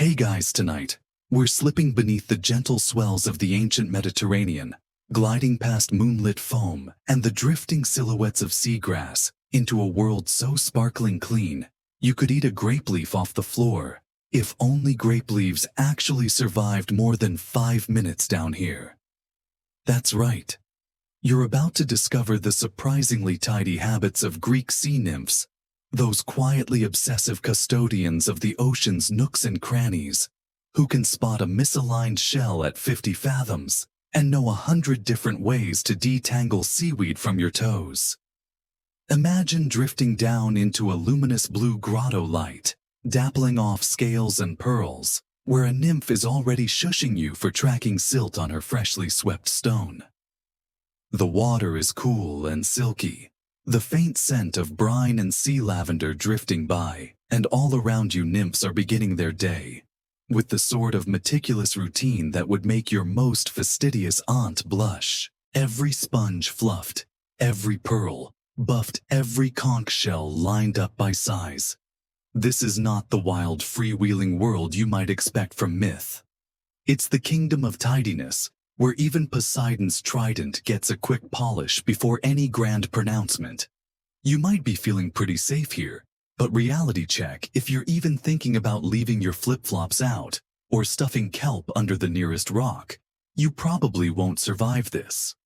Hey guys, tonight, we're slipping beneath the gentle swells of the ancient Mediterranean, gliding past moonlit foam and the drifting silhouettes of seagrass into a world so sparkling clean, you could eat a grape leaf off the floor, if only grape leaves actually survived more than 5 minutes down here. That's right. You're about to discover the surprisingly tidy habits of Greek sea nymphs, those quietly obsessive custodians of the ocean's nooks and crannies, who can spot a misaligned shell at 50 fathoms and know 100 different ways to detangle seaweed from your toes. Imagine drifting down into a luminous blue grotto light, dappling off scales and pearls, where a nymph is already shushing you for tracking silt on her freshly swept stone. The water is cool and silky, the faint scent of brine and sea lavender drifting by, and all around you nymphs are beginning their day, with the sort of meticulous routine that would make your most fastidious aunt blush. Every sponge fluffed, every pearl buffed, every conch shell lined up by size. This is not the wild, freewheeling world you might expect from myth. It's the kingdom of tidiness, where even Poseidon's trident gets a quick polish before any grand pronouncement. You might be feeling pretty safe here, but reality check if you're even thinking about leaving your flip-flops out or stuffing kelp under the nearest rock. You probably won't survive this.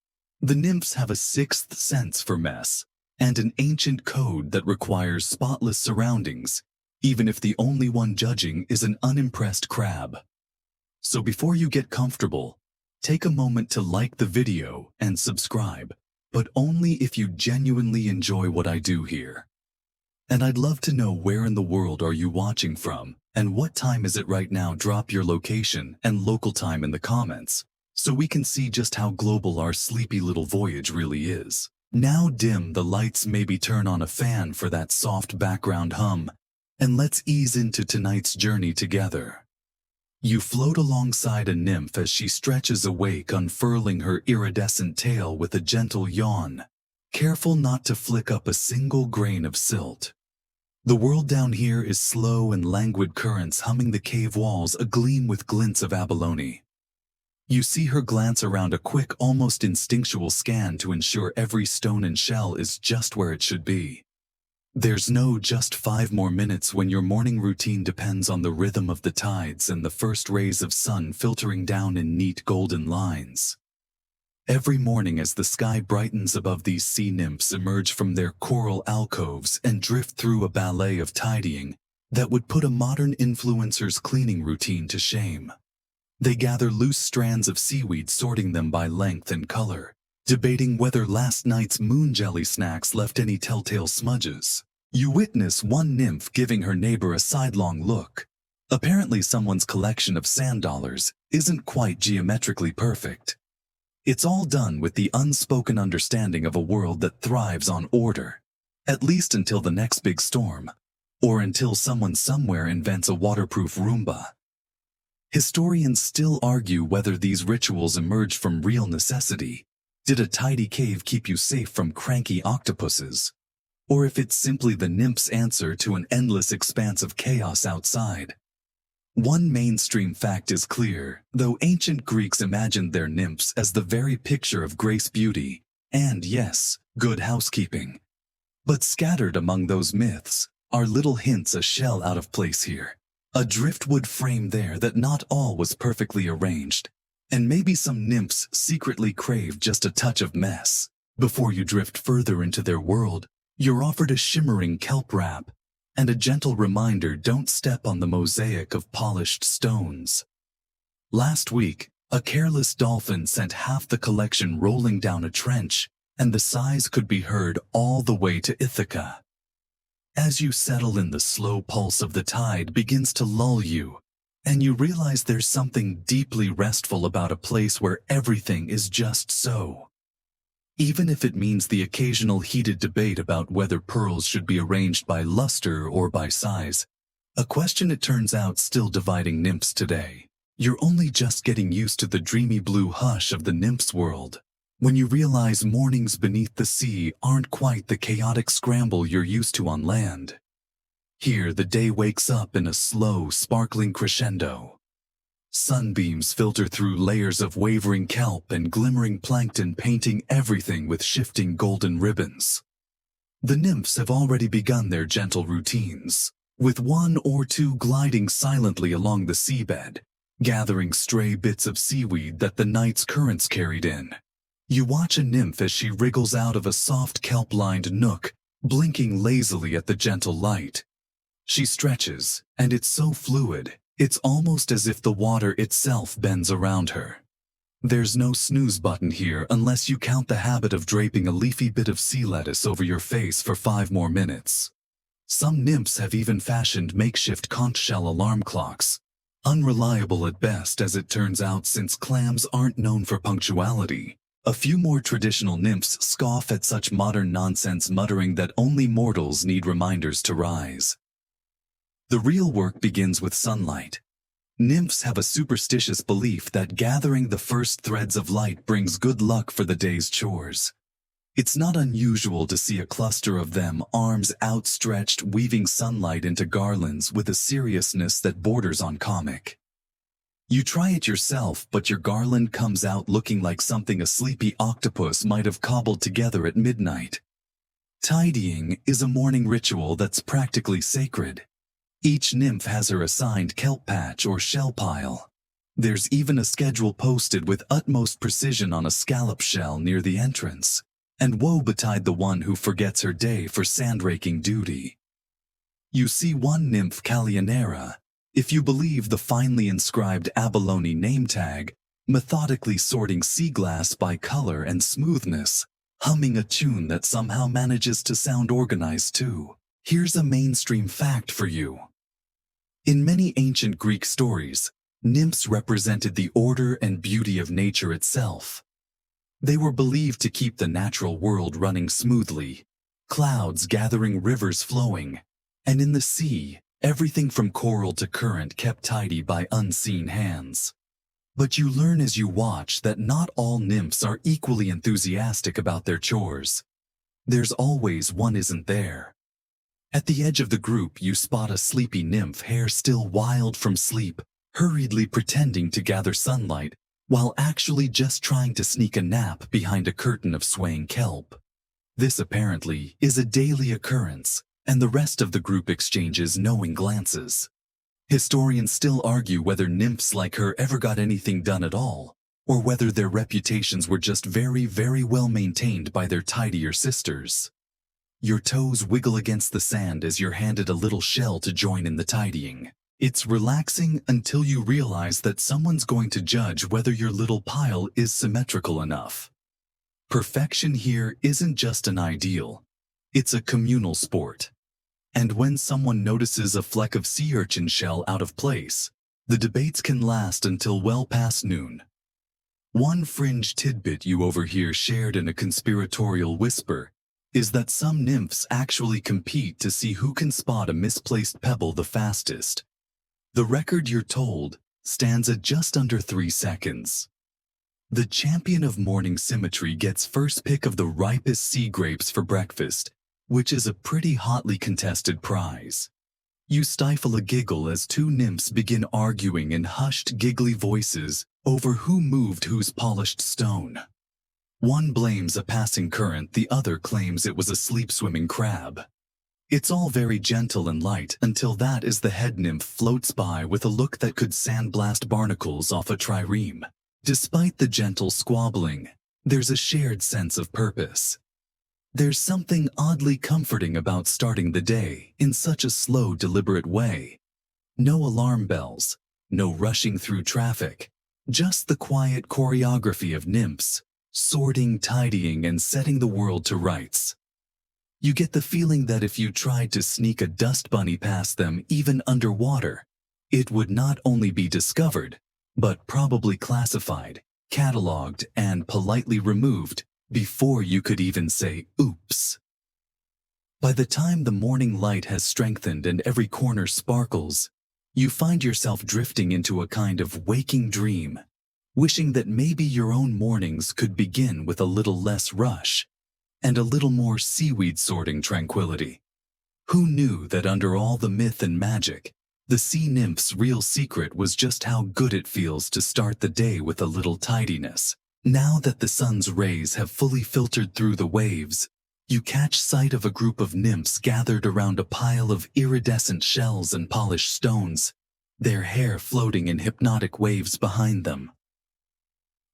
The nymphs have a sixth sense for mess and an ancient code that requires spotless surroundings, even if the only one judging is an unimpressed crab. So before you get comfortable, take a moment to like the video and subscribe, but only if you genuinely enjoy what I do here. And I'd love to know, where in the world are you watching from, and what time is it right now? Drop your location and local time in the comments, so we can see just how global our sleepy little voyage really is. Now dim the lights, maybe turn on a fan for that soft background hum, and let's ease into tonight's journey together. You float alongside a nymph as she stretches awake, unfurling her iridescent tail with a gentle yawn, careful not to flick up a single grain of silt. The world down here is slow and languid currents humming the cave walls agleam with glints of abalone. You see her glance around, a quick, almost instinctual scan to ensure every stone and shell is just where it should be. There's no just 5 more minutes when your morning routine depends on the rhythm of the tides and the first rays of sun filtering down in neat golden lines. Every morning as the sky brightens above, these sea nymphs emerge from their coral alcoves and drift through a ballet of tidying that would put a modern influencer's cleaning routine to shame. They gather loose strands of seaweed, sorting them by length and color, debating whether last night's moon jelly snacks left any telltale smudges. You witness one nymph giving her neighbor a sidelong look. Apparently someone's collection of sand dollars isn't quite geometrically perfect. It's all done with the unspoken understanding of a world that thrives on order, at least until the next big storm, or until someone somewhere invents a waterproof Roomba. Historians still argue whether these rituals emerged from real necessity. Did a tidy cave keep you safe from cranky octopuses? Or if it's simply the nymph's answer to an endless expanse of chaos outside? One mainstream fact is clear: though ancient Greeks imagined their nymphs as the very picture of grace, beauty, and yes, good housekeeping. But scattered among those myths are little hints, a shell out of place here, a driftwood frame there, that not all was perfectly arranged. And maybe some nymphs secretly crave just a touch of mess. Before you drift further into their world, you're offered a shimmering kelp wrap and a gentle reminder: don't step on the mosaic of polished stones. Last week, a careless dolphin sent half the collection rolling down a trench, and the sighs could be heard all the way to Ithaca. As you settle in, the slow pulse of the tide begins to lull you, and you realize there's something deeply restful about a place where everything is just so. Even if it means the occasional heated debate about whether pearls should be arranged by luster or by size, a question it turns out still dividing nymphs today. You're only just getting used to the dreamy blue hush of the nymphs' world, when you realize mornings beneath the sea aren't quite the chaotic scramble you're used to on land. Here the day wakes up in a slow, sparkling crescendo. Sunbeams filter through layers of wavering kelp and glimmering plankton, painting everything with shifting golden ribbons. The nymphs have already begun their gentle routines, with one or two gliding silently along the seabed, gathering stray bits of seaweed that the night's currents carried in. You watch a nymph as she wriggles out of a soft kelp-lined nook, blinking lazily at the gentle light. She stretches, and it's so fluid, it's almost as if the water itself bends around her. There's no snooze button here unless you count the habit of draping a leafy bit of sea lettuce over your face for 5 more minutes. Some nymphs have even fashioned makeshift conch shell alarm clocks, unreliable at best as it turns out since clams aren't known for punctuality. A few more traditional nymphs scoff at such modern nonsense, muttering that only mortals need reminders to rise. The real work begins with sunlight. Nymphs have a superstitious belief that gathering the first threads of light brings good luck for the day's chores. It's not unusual to see a cluster of them, arms outstretched, weaving sunlight into garlands with a seriousness that borders on comic. You try it yourself, but your garland comes out looking like something a sleepy octopus might have cobbled together at midnight. Tidying is a morning ritual that's practically sacred. Each nymph has her assigned kelp patch or shell pile. There's even a schedule posted with utmost precision on a scallop shell near the entrance. And woe betide the one who forgets her day for sandraking duty. You see one nymph, Calionera, if you believe the finely inscribed abalone name tag, methodically sorting sea glass by color and smoothness, humming a tune that somehow manages to sound organized too. Here's a mainstream fact for you. In many ancient Greek stories, nymphs represented the order and beauty of nature itself. They were believed to keep the natural world running smoothly, clouds gathering, rivers flowing, and in the sea, everything from coral to current kept tidy by unseen hands. But you learn as you watch that not all nymphs are equally enthusiastic about their chores. There's always one isn't there. At the edge of the group you spot a sleepy nymph, hair still wild from sleep, hurriedly pretending to gather sunlight, while actually just trying to sneak a nap behind a curtain of swaying kelp. This apparently is a daily occurrence, and the rest of the group exchanges knowing glances. Historians still argue whether nymphs like her ever got anything done at all, or whether their reputations were just very, very well maintained by their tidier sisters. Your toes wiggle against the sand as you're handed a little shell to join in the tidying. It's relaxing until you realize that someone's going to judge whether your little pile is symmetrical enough. Perfection here isn't just an ideal, it's a communal sport. And when someone notices a fleck of sea urchin shell out of place, the debates can last until well past noon. One fringe tidbit you overhear shared in a conspiratorial whisper is that some nymphs actually compete to see who can spot a misplaced pebble the fastest. The record, you're told, stands at just under 3 seconds. The champion of morning symmetry gets first pick of the ripest sea grapes for breakfast, which is a pretty hotly contested prize. You stifle a giggle as 2 nymphs begin arguing in hushed, giggly voices over who moved whose polished stone. One blames a passing current, the other claims it was a sleep-swimming crab. It's all very gentle and light until that is the head nymph floats by with a look that could sandblast barnacles off a trireme. Despite the gentle squabbling, there's a shared sense of purpose. There's something oddly comforting about starting the day in such a slow, deliberate way. No alarm bells, no rushing through traffic, just the quiet choreography of nymphs, sorting, tidying, and setting the world to rights. You get the feeling that if you tried to sneak a dust bunny past them even underwater, it would not only be discovered, but probably classified, cataloged, and politely removed before you could even say oops. By the time the morning light has strengthened and every corner sparkles, you find yourself drifting into a kind of waking dream, wishing that maybe your own mornings could begin with a little less rush and a little more seaweed sorting tranquility. Who knew that under all the myth and magic, the sea nymph's real secret was just how good it feels to start the day with a little tidiness? Now that the sun's rays have fully filtered through the waves, you catch sight of a group of nymphs gathered around a pile of iridescent shells and polished stones, their hair floating in hypnotic waves behind them.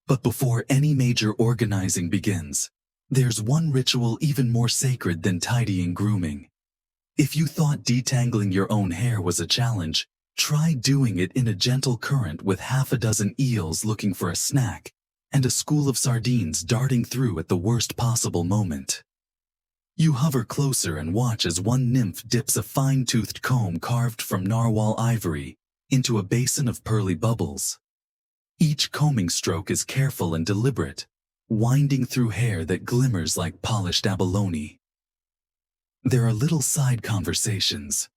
But before any major organizing begins, there's one ritual even more sacred than tidying grooming. If you thought detangling your own hair was a challenge, try doing it in a gentle current with half a dozen eels looking for a snack and a school of sardines darting through at the worst possible moment. You hover closer and watch as one nymph dips a fine-toothed comb carved from narwhal ivory into a basin of pearly bubbles. Each combing stroke is careful and deliberate, winding through hair that glimmers like polished abalone. There are little side conversations.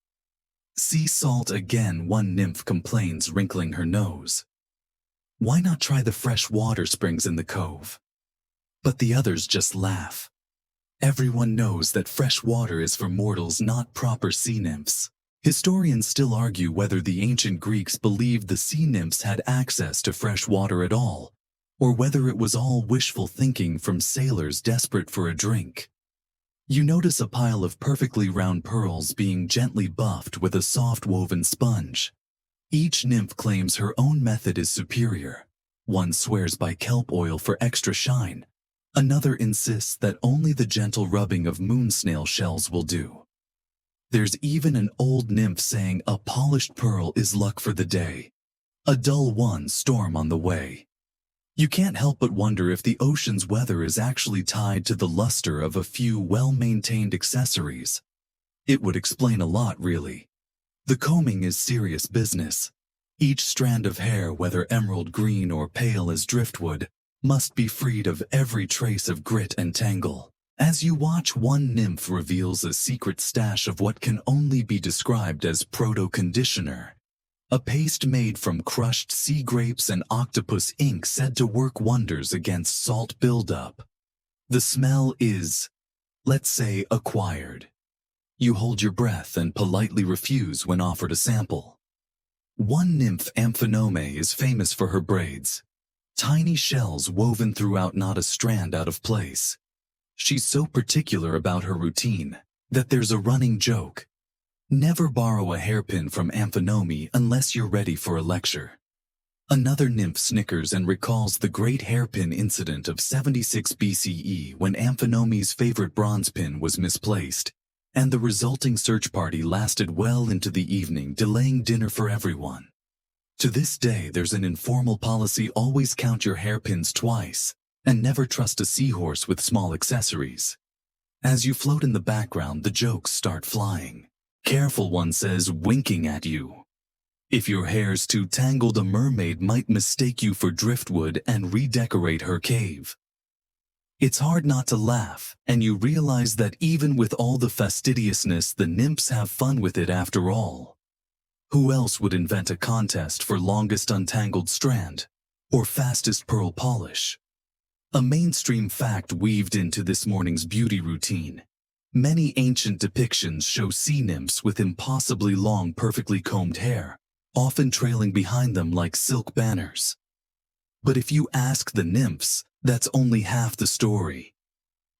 Sea salt again, one nymph complains, wrinkling her nose. Why not try the fresh water springs in the cove? But the others just laugh. Everyone knows that fresh water is for mortals, not proper sea nymphs. Historians still argue whether the ancient Greeks believed the sea nymphs had access to fresh water at all, or whether it was all wishful thinking from sailors desperate for a drink. You notice a pile of perfectly round pearls being gently buffed with a soft woven sponge. Each nymph claims her own method is superior. One swears by kelp oil for extra shine. Another insists that only the gentle rubbing of moon snail shells will do. There's even an old nymph saying a polished pearl is luck for the day. A dull one, storm on the way. You can't help but wonder if the ocean's weather is actually tied to the luster of a few well-maintained accessories. It would explain a lot, really. The combing is serious business. Each strand of hair, whether emerald green or pale as driftwood, must be freed of every trace of grit and tangle. As you watch, one nymph reveals a secret stash of what can only be described as proto-conditioner. A paste made from crushed sea grapes and octopus ink said to work wonders against salt buildup. The smell is, let's say, acquired. You hold your breath and politely refuse when offered a sample. One nymph, Amphinome, is famous for her braids. Tiny shells woven throughout, not a strand out of place. She's so particular about her routine that there's a running joke. Never borrow a hairpin from Amphinome unless you're ready for a lecture. Another nymph snickers and recalls the great hairpin incident of 76 BCE when Amphinome's favorite bronze pin was misplaced, and the resulting search party lasted well into the evening, delaying dinner for everyone. To this day, there's an informal policy: always count your hairpins twice, and never trust a seahorse with small accessories. As you float in the background, the jokes start flying. Careful, one says, winking at you. If your hair's too tangled, a mermaid might mistake you for driftwood and redecorate her cave. It's hard not to laugh, and you realize that even with all the fastidiousness, the nymphs have fun with it after all. Who else would invent a contest for longest untangled strand, or fastest pearl polish? A mainstream fact weaved into this morning's beauty routine. Many ancient depictions show sea nymphs with impossibly long, perfectly combed hair, often trailing behind them like silk banners. But if you ask the nymphs, that's only half the story.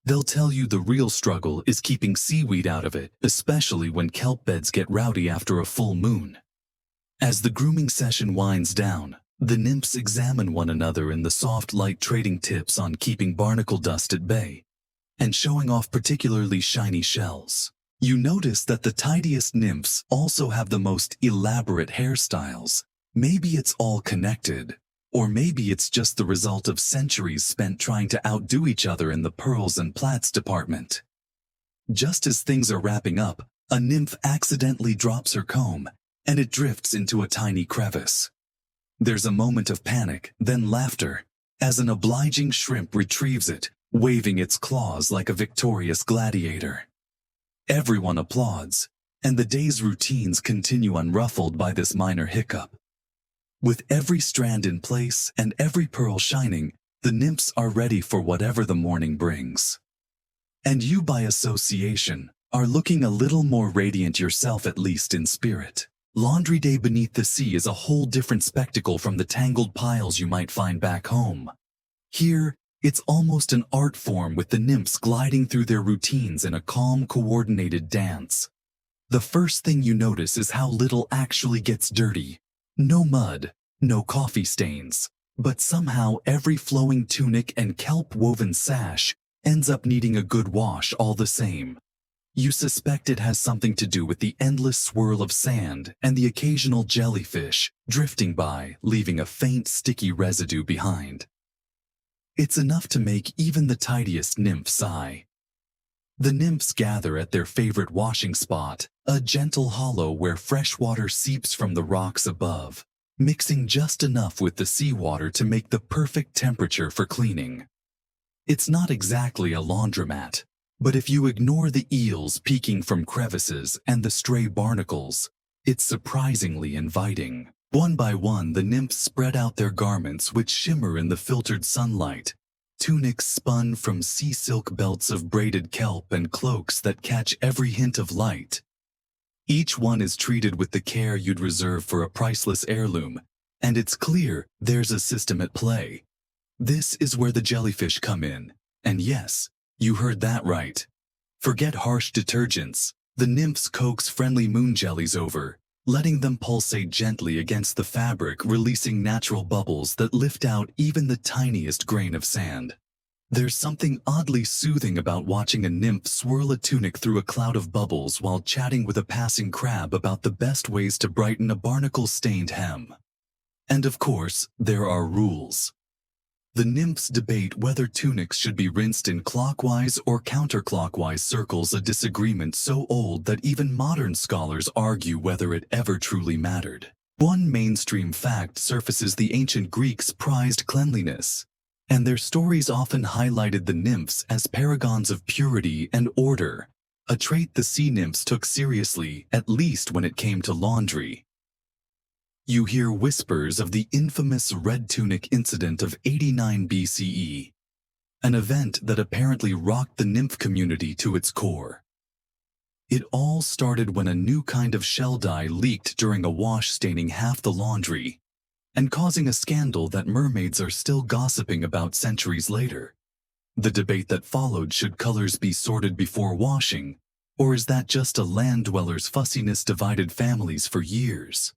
They'll tell you the real struggle is keeping seaweed out of it, especially when kelp beds get rowdy after a full moon. As the grooming session winds down, the nymphs examine one another in the soft light, trading tips on keeping barnacle dust at bay and showing off particularly shiny shells. You notice that the tidiest nymphs also have the most elaborate hairstyles. Maybe it's all connected, or maybe it's just the result of centuries spent trying to outdo each other in the pearls and plaits department. Just as things are wrapping up, a nymph accidentally drops her comb, and it drifts into a tiny crevice. There's a moment of panic, then laughter, as an obliging shrimp retrieves it, waving its claws like a victorious gladiator. Everyone applauds, and the day's routines continue unruffled by this minor hiccup. With every strand in place and every pearl shining, the nymphs are ready for whatever the morning brings. And you, by association, are looking a little more radiant yourself, at least in spirit. Laundry day beneath the sea is a whole different spectacle from the tangled piles you might find back home. Here, it's almost an art form, with the nymphs gliding through their routines in a calm, coordinated dance. The first thing you notice is how little actually gets dirty. No mud, no coffee stains, but somehow every flowing tunic and kelp-woven sash ends up needing a good wash all the same. You suspect it has something to do with the endless swirl of sand and the occasional jellyfish drifting by, leaving a faint, sticky residue behind. It's enough to make even the tidiest nymph sigh. The nymphs gather at their favorite washing spot, a gentle hollow where fresh water seeps from the rocks above, mixing just enough with the seawater to make the perfect temperature for cleaning. It's not exactly a laundromat, but if you ignore the eels peeking from crevices and the stray barnacles, it's surprisingly inviting. One by one, the nymphs spread out their garments which shimmer in the filtered sunlight, tunics spun from sea silk, belts of braided kelp, and cloaks that catch every hint of light. Each one is treated with the care you'd reserve for a priceless heirloom, and it's clear there's a system at play. This is where the jellyfish come in, and yes, you heard that right. Forget harsh detergents. The nymphs coax friendly moon jellies over, letting them pulsate gently against the fabric, releasing natural bubbles that lift out even the tiniest grain of sand. There's something oddly soothing about watching a nymph swirl a tunic through a cloud of bubbles while chatting with a passing crab about the best ways to brighten a barnacle-stained hem. And of course, there are rules. The nymphs debate whether tunics should be rinsed in clockwise or counterclockwise circles, a disagreement so old that even modern scholars argue whether it ever truly mattered. One mainstream fact surfaces: the ancient Greeks prized cleanliness, and their stories often highlighted the nymphs as paragons of purity and order, a trait the sea nymphs took seriously, at least when it came to laundry. You hear whispers of the infamous red tunic incident of 89 BCE, an event that apparently rocked the nymph community to its core. It all started when a new kind of shell dye leaked during a wash, staining half the laundry, and causing a scandal that mermaids are still gossiping about centuries later. The debate that followed: should colors be sorted before washing, or is that just a land dweller's fussiness, divided families for years.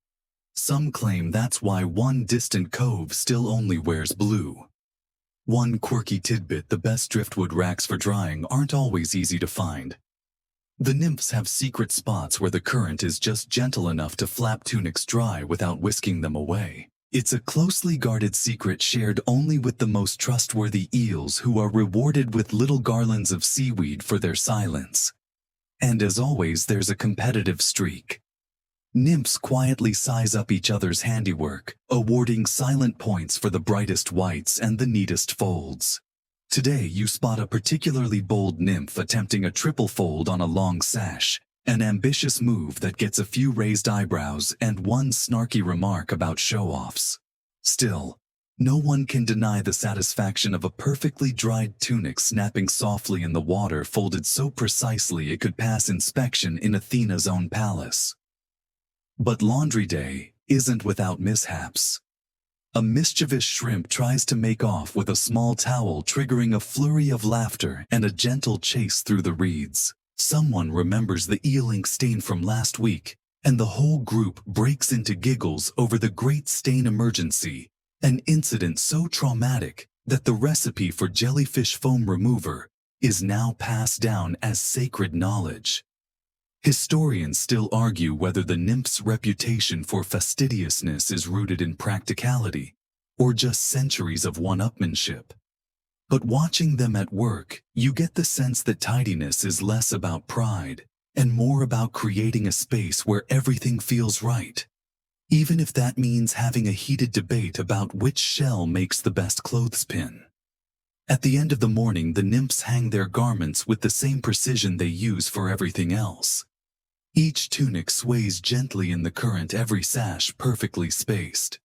Some claim that's why one distant cove still only wears blue. One quirky tidbit: the best driftwood racks for drying aren't always easy to find. The nymphs have secret spots where the current is just gentle enough to flap tunics dry without whisking them away. It's a closely guarded secret shared only with the most trustworthy eels, who are rewarded with little garlands of seaweed for their silence. And as always, there's a competitive streak. Nymphs quietly size up each other's handiwork, awarding silent points for the brightest whites and the neatest folds. Today you spot a particularly bold nymph attempting a triple fold on a long sash, an ambitious move that gets a few raised eyebrows and one snarky remark about show-offs. Still, no one can deny the satisfaction of a perfectly dried tunic snapping softly in the water, folded so precisely it could pass inspection in Athena's own palace. But laundry day isn't without mishaps. A mischievous shrimp tries to make off with a small towel, triggering a flurry of laughter and a gentle chase through the reeds. Someone remembers the eel ink stain from last week, and the whole group breaks into giggles over the great stain emergency, an incident so traumatic that the recipe for jellyfish foam remover is now passed down as sacred knowledge. Historians still argue whether the nymph's reputation for fastidiousness is rooted in practicality or just centuries of one-upmanship. But watching them at work, you get the sense that tidiness is less about pride and more about creating a space where everything feels right, even if that means having a heated debate about which shell makes the best clothespin. At the end of the morning, the nymphs hang their garments with the same precision they use for everything else. Each tunic sways gently in the current, every sash perfectly spaced.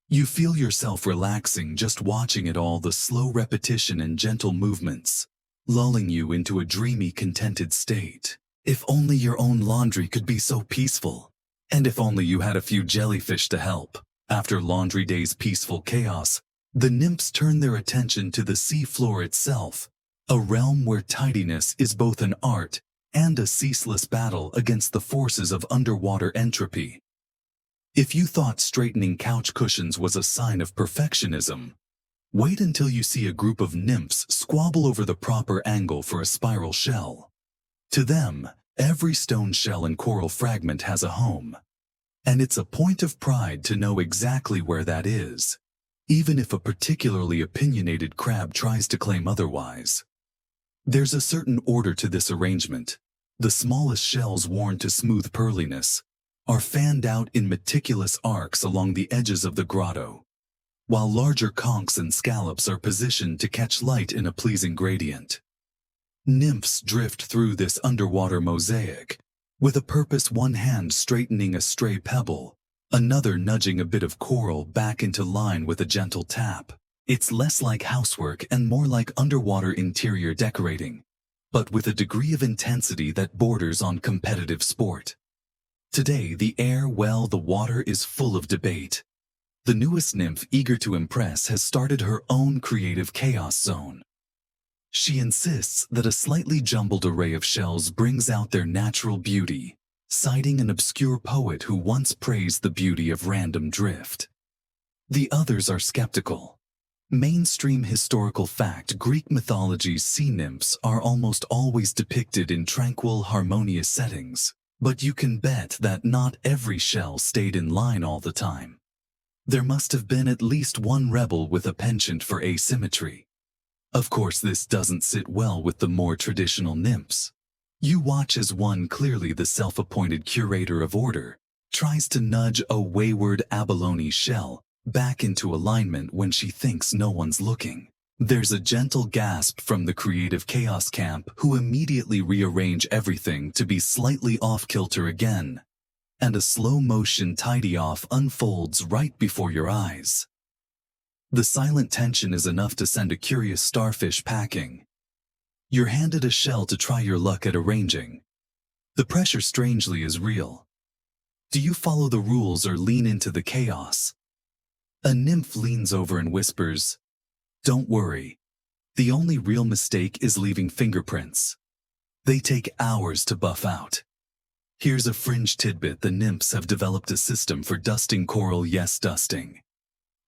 You feel yourself relaxing just watching it all, the slow repetition and gentle movements, lulling you into a dreamy, contented state. If only your own laundry could be so peaceful. And if only you had a few jellyfish to help. After Laundry Day's peaceful chaos, the nymphs turn their attention to the sea floor itself, a realm where tidiness is both an art and a ceaseless battle against the forces of underwater entropy. If you thought straightening couch cushions was a sign of perfectionism, wait until you see a group of nymphs squabble over the proper angle for a spiral shell. To them, every stone shell and coral fragment has a home, and it's a point of pride to know exactly where that is, even if a particularly opinionated crab tries to claim otherwise. There's a certain order to this arrangement. The smallest shells worn to smooth pearliness are fanned out in meticulous arcs along the edges of the grotto, while larger conchs and scallops are positioned to catch light in a pleasing gradient. Nymphs drift through this underwater mosaic, with a purpose, one hand straightening a stray pebble, another nudging a bit of coral back into line with a gentle tap. It's less like housework and more like underwater interior decorating, but with a degree of intensity that borders on competitive sport. Today, the water is full of debate. The newest nymph eager to impress has started her own creative chaos zone. She insists that a slightly jumbled array of shells brings out their natural beauty, citing an obscure poet who once praised the beauty of random drift. The others are skeptical. Mainstream historical fact: Greek mythology's sea nymphs are almost always depicted in tranquil, harmonious settings, but you can bet that not every shell stayed in line all the time. There must have been at least one rebel with a penchant for asymmetry. Of course, this doesn't sit well with the more traditional nymphs. You watch as one, clearly the self-appointed curator of order, tries to nudge a wayward abalone shell back into alignment when she thinks no one's looking. There's a gentle gasp from the creative chaos camp, who immediately rearrange everything to be slightly off-kilter again, and a slow-motion tidy-off unfolds right before your eyes. The silent tension is enough to send a curious starfish packing. You're handed a shell to try your luck at arranging. The pressure, strangely, is real. Do you follow the rules or lean into the chaos? A nymph leans over and whispers, "Don't worry. The only real mistake is leaving fingerprints. They take hours to buff out." Here's a fringe tidbit: the nymphs have developed a system for dusting coral. Yes, dusting.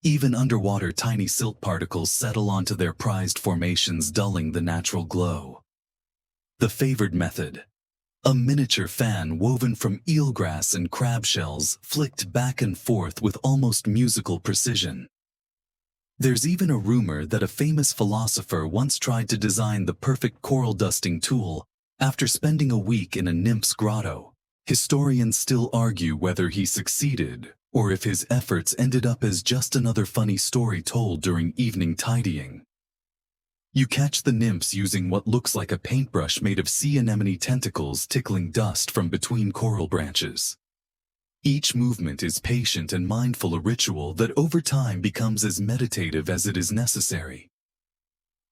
Even underwater, tiny silt particles settle onto their prized formations, dulling the natural glow. The favored method: a miniature fan woven from eelgrass and crab shells, flicked back and forth with almost musical precision. There's even a rumor that a famous philosopher once tried to design the perfect coral dusting tool after spending a week in a nymph's grotto. Historians still argue whether he succeeded, or if his efforts ended up as just another funny story told during evening tidying. You catch the nymphs using what looks like a paintbrush made of sea anemone tentacles, tickling dust from between coral branches. Each movement is patient and mindful, a ritual that over time becomes as meditative as it is necessary.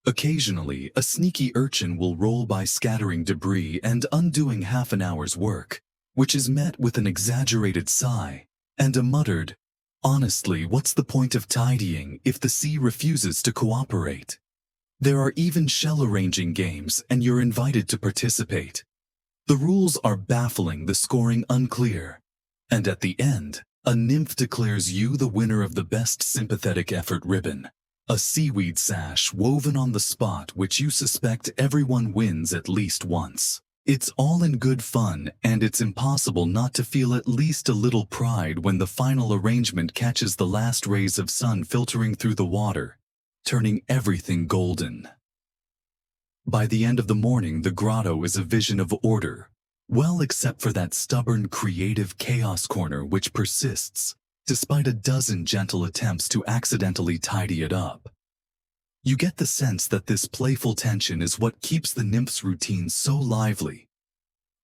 Occasionally, a sneaky urchin will roll by, scattering debris and undoing half an hour's work, which is met with an exaggerated sigh and a muttered, "Honestly, what's the point of tidying if the sea refuses to cooperate?" There are even shell arranging games, and you're invited to participate. The rules are baffling, the scoring unclear, and at the end, a nymph declares you the winner of the best sympathetic effort ribbon, a seaweed sash woven on the spot, which you suspect everyone wins at least once. It's all in good fun, and it's impossible not to feel at least a little pride when the final arrangement catches the last rays of sun filtering through the water, turning everything golden. By the end of the morning, the grotto is a vision of order, well, except for that stubborn creative chaos corner which persists, despite a dozen gentle attempts to accidentally tidy it up. You get the sense that this playful tension is what keeps the nymph's routine so lively.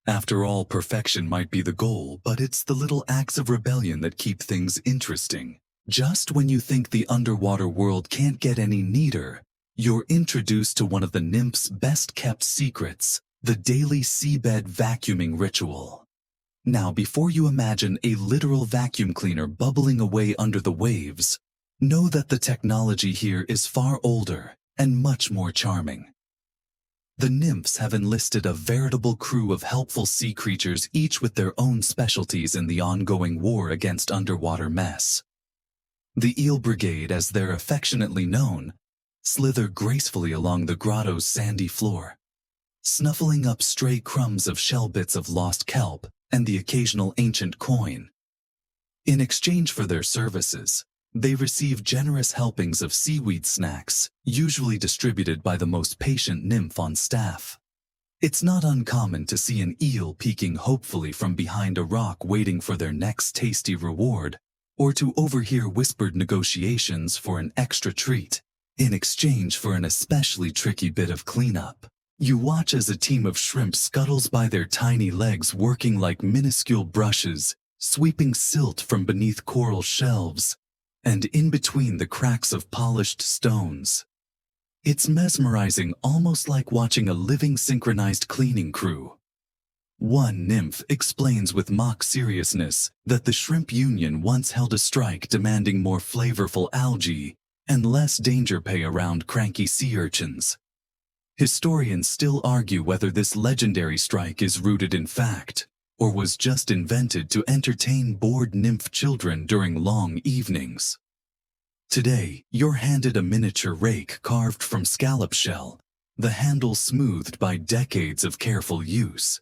After all, perfection might be the goal, but it's the little acts of rebellion that keep things interesting. Just when you think the underwater world can't get any neater, you're introduced to one of the nymph's best-kept secrets, the daily seabed vacuuming ritual. Now, before you imagine a literal vacuum cleaner bubbling away under the waves, know that the technology here is far older and much more charming. The nymphs have enlisted a veritable crew of helpful sea creatures, each with their own specialties in the ongoing war against underwater mess. The Eel Brigade, as they're affectionately known, slither gracefully along the grotto's sandy floor, snuffling up stray crumbs of shell, bits of lost kelp, and the occasional ancient coin. In exchange for their services, they receive generous helpings of seaweed snacks, usually distributed by the most patient nymph on staff. It's not uncommon to see an eel peeking hopefully from behind a rock, waiting for their next tasty reward, or to overhear whispered negotiations for an extra treat, in exchange for an especially tricky bit of cleanup. You watch as a team of shrimp scuttles by, their tiny legs working like minuscule brushes, sweeping silt from beneath coral shelves and in between the cracks of polished stones. It's mesmerizing, almost like watching a living synchronized cleaning crew. One nymph explains with mock seriousness that the shrimp union once held a strike demanding more flavorful algae and less danger pay around cranky sea urchins. Historians still argue whether this legendary strike is rooted in fact, or was just invented to entertain bored nymph children during long evenings. Today, you're handed a miniature rake carved from scallop shell, the handle smoothed by decades of careful use.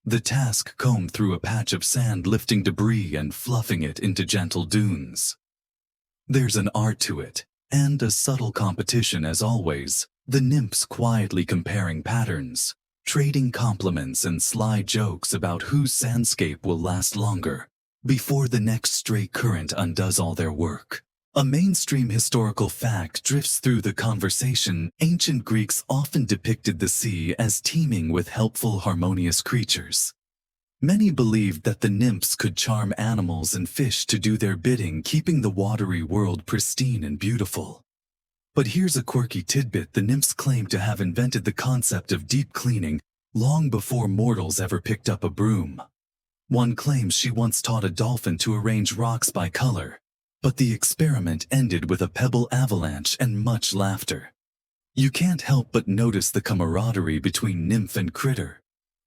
The task: comb through a patch of sand, lifting debris and fluffing it into gentle dunes. There's an art to it, and a subtle competition as always, the nymphs quietly comparing patterns, trading compliments and sly jokes about whose sandscape will last longer before the next stray current undoes all their work. A mainstream historical fact drifts through the conversation. Ancient Greeks often depicted the sea as teeming with helpful, harmonious creatures. Many believed that the nymphs could charm animals and fish to do their bidding, keeping the watery world pristine and beautiful. But here's a quirky tidbit: the nymphs claim to have invented the concept of deep cleaning long before mortals ever picked up a broom. One claims she once taught a dolphin to arrange rocks by color, but the experiment ended with a pebble avalanche and much laughter. You can't help but notice the camaraderie between nymph and critter.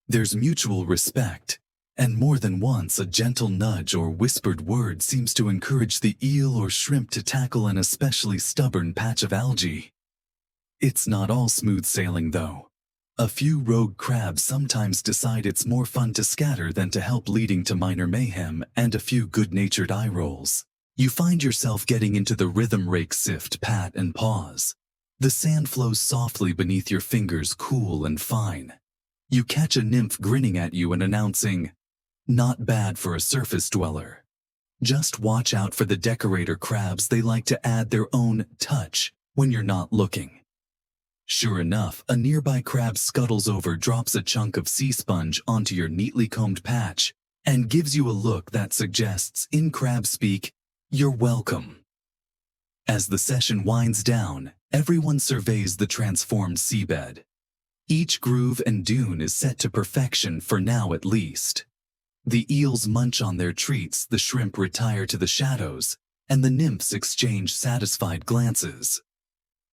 There's mutual respect, and more than once a gentle nudge or whispered word seems to encourage the eel or shrimp to tackle an especially stubborn patch of algae. It's not all smooth sailing though. A few rogue crabs sometimes decide it's more fun to scatter than to help, leading to minor mayhem and a few good-natured eye rolls. You find yourself getting into the rhythm: rake, sift, pat, and pause. The sand flows softly beneath your fingers, cool and fine. You catch a nymph grinning at you and announcing, "Not bad for a surface dweller." Just watch out for the decorator crabs. They like to add their own touch when you're not looking. Sure enough, a nearby crab scuttles over, drops a chunk of sea sponge onto your neatly combed patch, and gives you a look that suggests, in crab speak, "You're welcome." As the session winds down, everyone surveys the transformed seabed. Each groove and dune is set to perfection, for now at least. The eels munch on their treats, the shrimp retire to the shadows, and the nymphs exchange satisfied glances.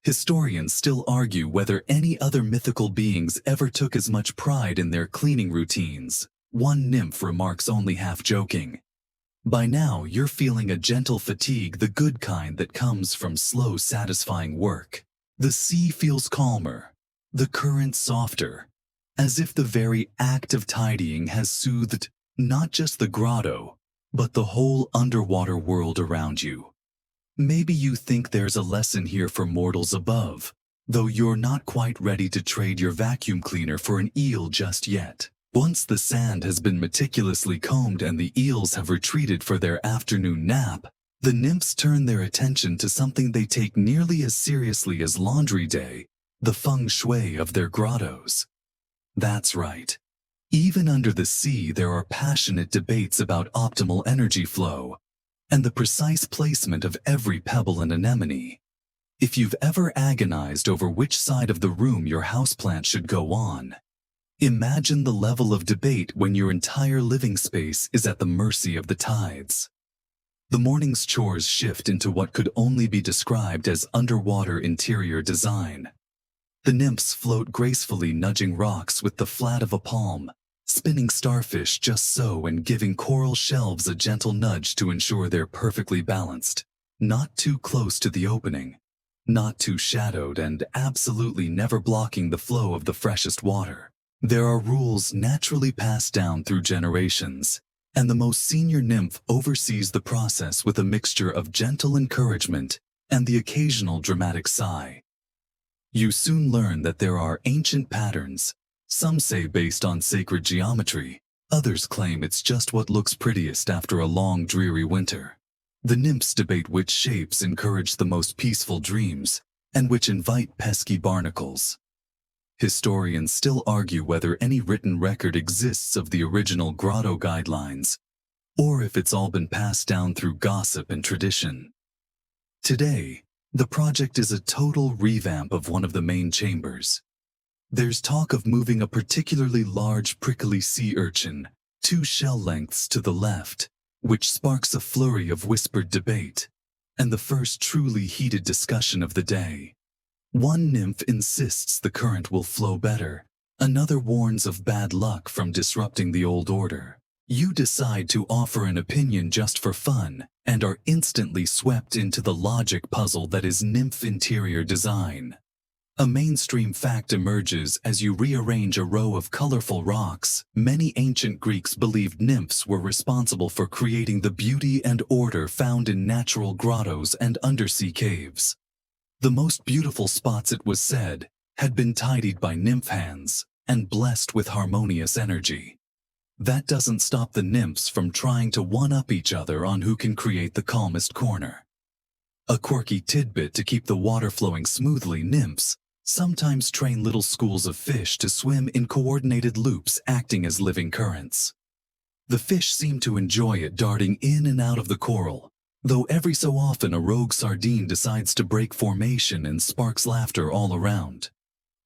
Historians still argue whether any other mythical beings ever took as much pride in their cleaning routines. One nymph remarks, only half joking, "By now you're feeling a gentle fatigue, the good kind that comes from slow, satisfying work." The sea feels calmer, the current softer, as if the very act of tidying has soothed not just the grotto, but the whole underwater world around you. Maybe you think there's a lesson here for mortals above, though you're not quite ready to trade your vacuum cleaner for an eel just yet. Once the sand has been meticulously combed and the eels have retreated for their afternoon nap, the nymphs turn their attention to something they take nearly as seriously as laundry day: the feng shui of their grottos. That's right. Even under the sea, there are passionate debates about optimal energy flow and the precise placement of every pebble and anemone. If you've ever agonized over which side of the room your houseplant should go on, Imagine the level of debate when your entire living space is at the mercy of the tides. The morning's chores shift into what could only be described as underwater interior design. The nymphs float gracefully, nudging rocks with the flat of a palm, spinning starfish just so and giving coral shelves a gentle nudge to ensure they're perfectly balanced. Not too close to the opening, not too shadowed, and absolutely never blocking the flow of the freshest water. There are rules naturally passed down through generations, and the most senior nymph oversees the process with a mixture of gentle encouragement and the occasional dramatic sigh. You soon learn that there are ancient patterns, some say based on sacred geometry, others claim it's just what looks prettiest after a long, dreary winter. The nymphs debate which shapes encourage the most peaceful dreams and which invite pesky barnacles. Historians still argue whether any written record exists of the original grotto guidelines, or if it's all been passed down through gossip and tradition. Today, the project is a total revamp of one of the main chambers. There's talk of moving a particularly large prickly sea urchin 2 shell lengths to the left, which sparks a flurry of whispered debate, and the first truly heated discussion of the day. One nymph insists the current will flow better, another warns of bad luck from disrupting the old order. You decide to offer an opinion just for fun and are instantly swept into the logic puzzle that is nymph interior design. A mainstream fact emerges as you rearrange a row of colorful rocks. Many ancient Greeks believed nymphs were responsible for creating the beauty and order found in natural grottos and undersea caves. The most beautiful spots, it was said, had been tidied by nymph hands and blessed with harmonious energy. That doesn't stop the nymphs from trying to one-up each other on who can create the calmest corner. A quirky tidbit to keep the water flowing smoothly: nymphs sometimes train little schools of fish to swim in coordinated loops, acting as living currents. The fish seem to enjoy it, darting in and out of the coral, though every so often a rogue sardine decides to break formation and sparks laughter all around.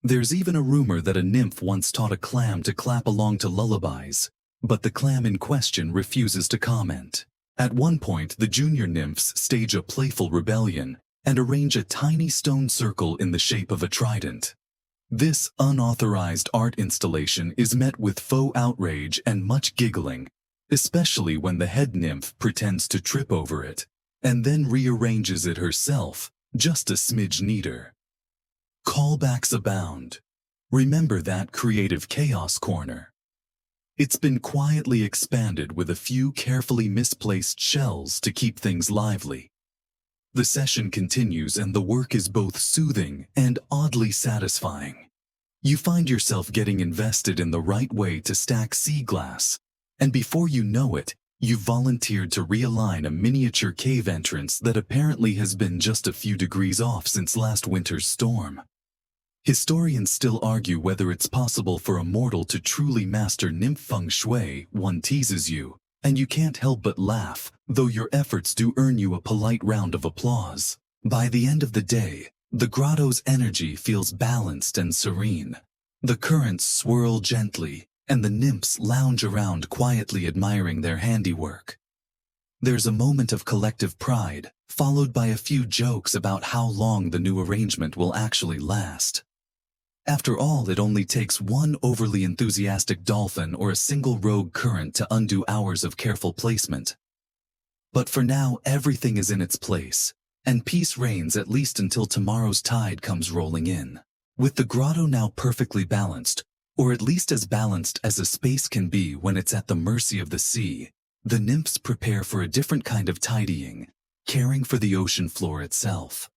There's even a rumor that a nymph once taught a clam to clap along to lullabies, but the clam in question refuses to comment. At one point, the junior nymphs stage a playful rebellion and arrange a tiny stone circle in the shape of a trident. This unauthorized art installation is met with faux outrage and much giggling, especially when the head nymph pretends to trip over it and then rearranges it herself, just a smidge neater. Callbacks abound. Remember that creative chaos corner? It's been quietly expanded with a few carefully misplaced shells to keep things lively. The session continues and the work is both soothing and oddly satisfying. You find yourself getting invested in the right way to stack sea glass, and before you know it, you've volunteered to realign a miniature cave entrance that apparently has been just a few degrees off since last winter's storm. Historians still argue whether it's possible for a mortal to truly master nymph feng shui. One teases you, and you can't help but laugh, though your efforts do earn you a polite round of applause. By the end of the day, the grotto's energy feels balanced and serene. The currents swirl gently, and the nymphs lounge around quietly admiring their handiwork. There's a moment of collective pride, followed by a few jokes about how long the new arrangement will actually last. After all, it only takes one overly enthusiastic dolphin or a single rogue current to undo hours of careful placement. But for now, everything is in its place, and peace reigns at least until tomorrow's tide comes rolling in. With the grotto now perfectly balanced, or at least as balanced as a space can be when it's at the mercy of the sea, the nymphs prepare for a different kind of tidying, caring for the ocean floor itself.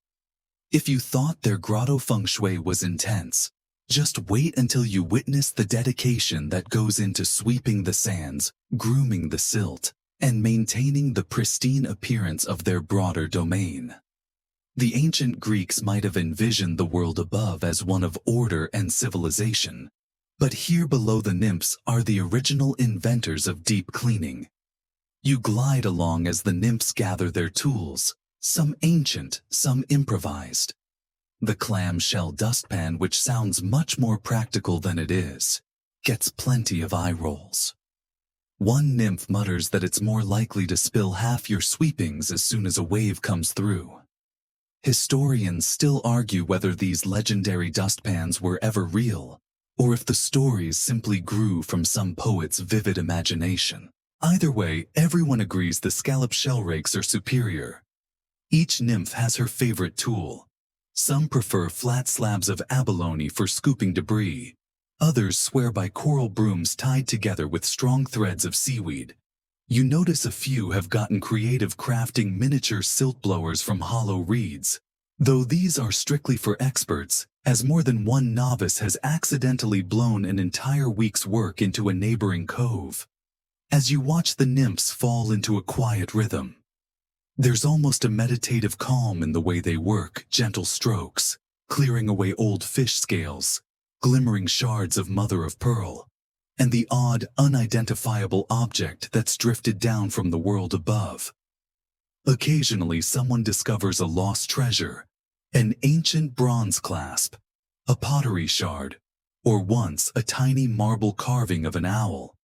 If you thought their grotto feng shui was intense, just wait until you witness the dedication that goes into sweeping the sands, grooming the silt, and maintaining the pristine appearance of their broader domain. The ancient Greeks might have envisioned the world above as one of order and civilization, but here below the nymphs are the original inventors of deep cleaning. You glide along as the nymphs gather their tools, some ancient, some improvised. The clamshell dustpan, which sounds much more practical than it is, gets plenty of eye rolls. One nymph mutters that it's more likely to spill half your sweepings as soon as a wave comes through. Historians still argue whether these legendary dustpans were ever real, or if the stories simply grew from some poet's vivid imagination. Either way, everyone agrees the scallop shell rakes are superior. Each nymph has her favorite tool. Some prefer flat slabs of abalone for scooping debris. Others swear by coral brooms tied together with strong threads of seaweed. You notice a few have gotten creative crafting miniature silt blowers from hollow reeds, though these are strictly for experts, as more than one novice has accidentally blown an entire week's work into a neighboring cove. As you watch the nymphs fall into a quiet rhythm, there's almost a meditative calm in the way they work, gentle strokes, clearing away old fish scales, glimmering shards of mother of pearl, and the odd, unidentifiable object that's drifted down from the world above. Occasionally, someone discovers a lost treasure, an ancient bronze clasp, a pottery shard, or once a tiny marble carving of an owl.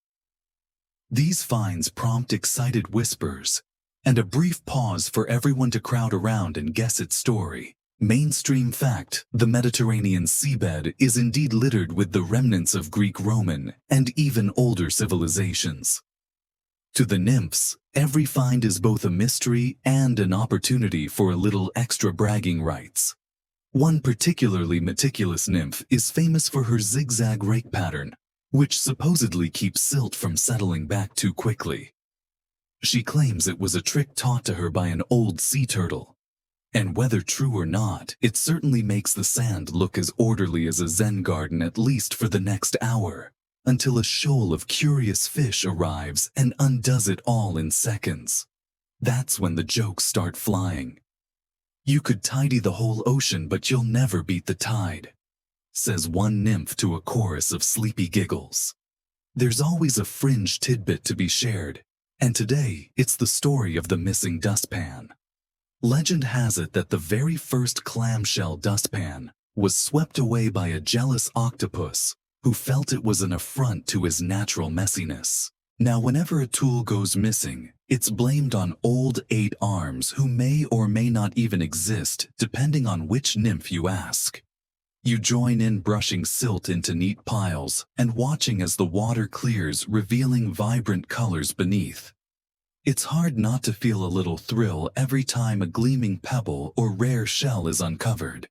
These finds prompt excited whispers, and a brief pause for everyone to crowd around and guess its story. Mainstream fact: the Mediterranean seabed is indeed littered with the remnants of Greek, Roman, and even older civilizations. To the nymphs, every find is both a mystery and an opportunity for a little extra bragging rights. One particularly meticulous nymph is famous for her zigzag rake pattern, which supposedly keeps silt from settling back too quickly. She claims it was a trick taught to her by an old sea turtle. And whether true or not, it certainly makes the sand look as orderly as a Zen garden, at least for the next hour, until a shoal of curious fish arrives and undoes it all in seconds. That's when the jokes start flying. "You could tidy the whole ocean, but you'll never beat the tide," says one nymph to a chorus of sleepy giggles. There's always a fringe tidbit to be shared, and today it's the story of the missing dustpan. Legend has it that the very first clamshell dustpan was swept away by a jealous octopus who felt it was an affront to his natural messiness. Now, whenever a tool goes missing, it's blamed on old eight arms who may or may not even exist, depending on which nymph you ask. You join in brushing silt into neat piles and watching as the water clears, revealing vibrant colors beneath. It's hard not to feel a little thrill every time a gleaming pebble or rare shell is uncovered.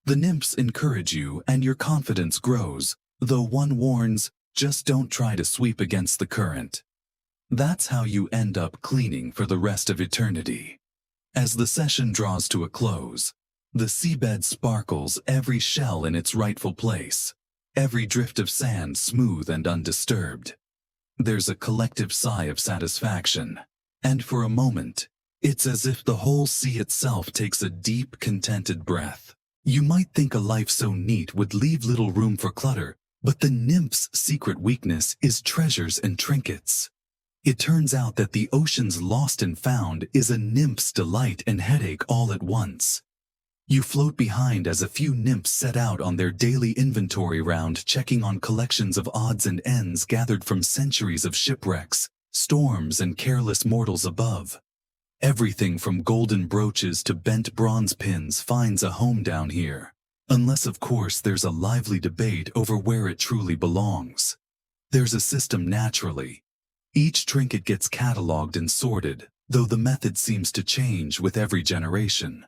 The nymphs encourage you and your confidence grows, though one warns, just don't try to sweep against the current. That's how you end up cleaning for the rest of eternity. As the session draws to a close, the seabed sparkles, every shell in its rightful place, every drift of sand smooth and undisturbed. There's a collective sigh of satisfaction, and for a moment, it's as if the whole sea itself takes a deep, contented breath. You might think a life so neat would leave little room for clutter, but the nymph's secret weakness is treasures and trinkets. It turns out that the ocean's lost and found is a nymph's delight and headache all at once. You float behind as a few nymphs set out on their daily inventory round, checking on collections of odds and ends gathered from centuries of shipwrecks, storms, and careless mortals above. Everything from golden brooches to bent bronze pins finds a home down here, unless of course there's a lively debate over where it truly belongs. There's a system naturally. Each trinket gets catalogued and sorted, though the method seems to change with every generation.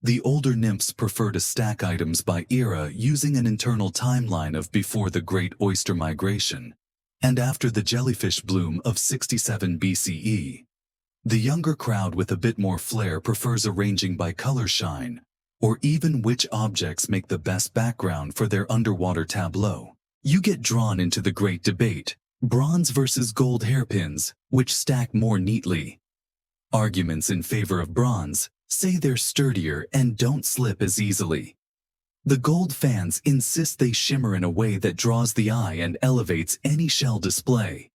The older nymphs prefer to stack items by era using an internal timeline of before the Great Oyster Migration and after the jellyfish bloom of 67 BCE. The younger crowd with a bit more flair prefers arranging by color shine, or even which objects make the best background for their underwater tableau. You get drawn into the great debate, bronze versus gold hairpins, which stack more neatly. Arguments in favor of bronze say they're sturdier and don't slip as easily. The gold fans insist they shimmer in a way that draws the eye and elevates any shell display.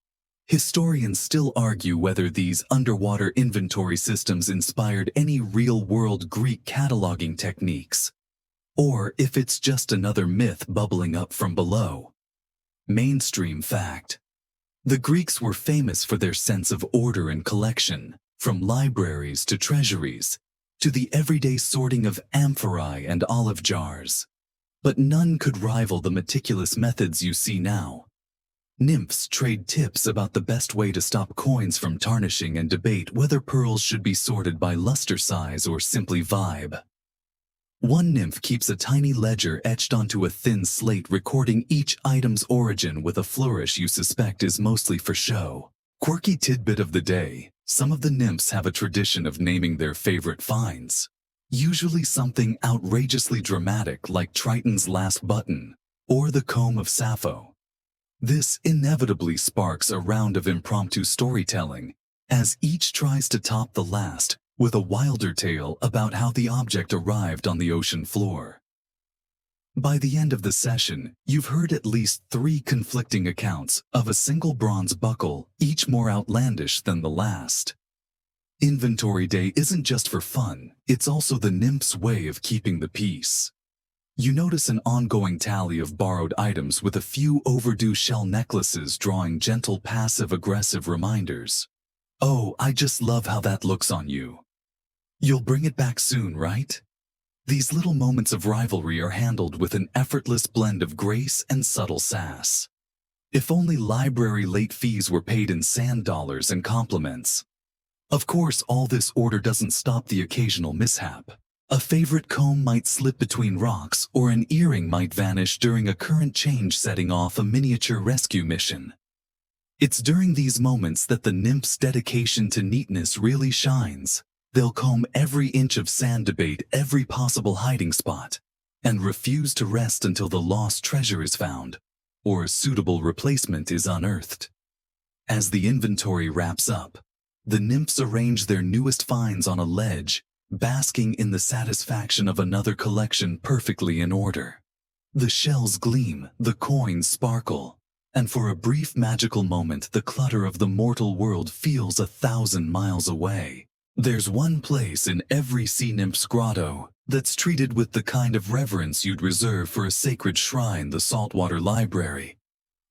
Historians still argue whether these underwater inventory systems inspired any real-world Greek cataloging techniques, or if it's just another myth bubbling up from below. Mainstream fact. The Greeks were famous for their sense of order and collection, from libraries to treasuries, to the everyday sorting of amphorae and olive jars. But none could rival the meticulous methods you see now. Nymphs trade tips about the best way to stop coins from tarnishing and debate whether pearls should be sorted by luster size or simply vibe. One nymph keeps a tiny ledger etched onto a thin slate recording each item's origin with a flourish you suspect is mostly for show. Quirky tidbit of the day, some of the nymphs have a tradition of naming their favorite finds. Usually something outrageously dramatic like Triton's last button, or the comb of Sappho. This inevitably sparks a round of impromptu storytelling, as each tries to top the last with a wilder tale about how the object arrived on the ocean floor. By the end of the session, you've heard at least 3 conflicting accounts of a single bronze buckle, each more outlandish than the last. Inventory day isn't just for fun, it's also the nymph's way of keeping the peace. You notice an ongoing tally of borrowed items with a few overdue shell necklaces drawing gentle passive-aggressive reminders. Oh, I just love how that looks on you. You'll bring it back soon, right? These little moments of rivalry are handled with an effortless blend of grace and subtle sass. If only library late fees were paid in sand dollars and compliments. Of course, all this order doesn't stop the occasional mishap. A favorite comb might slip between rocks, or an earring might vanish during a current change setting off a miniature rescue mission. It's during these moments that the nymph's dedication to neatness really shines. They'll comb every inch of sand, debate every possible hiding spot, and refuse to rest until the lost treasure is found, or a suitable replacement is unearthed. As the inventory wraps up, the nymphs arrange their newest finds on a ledge, basking in the satisfaction of another collection perfectly in order. The shells gleam, the coins sparkle, and for a brief magical moment the clutter of the mortal world feels 1,000 miles away. There's one place in every sea nymph's grotto that's treated with the kind of reverence you'd reserve for a sacred shrine, the saltwater library.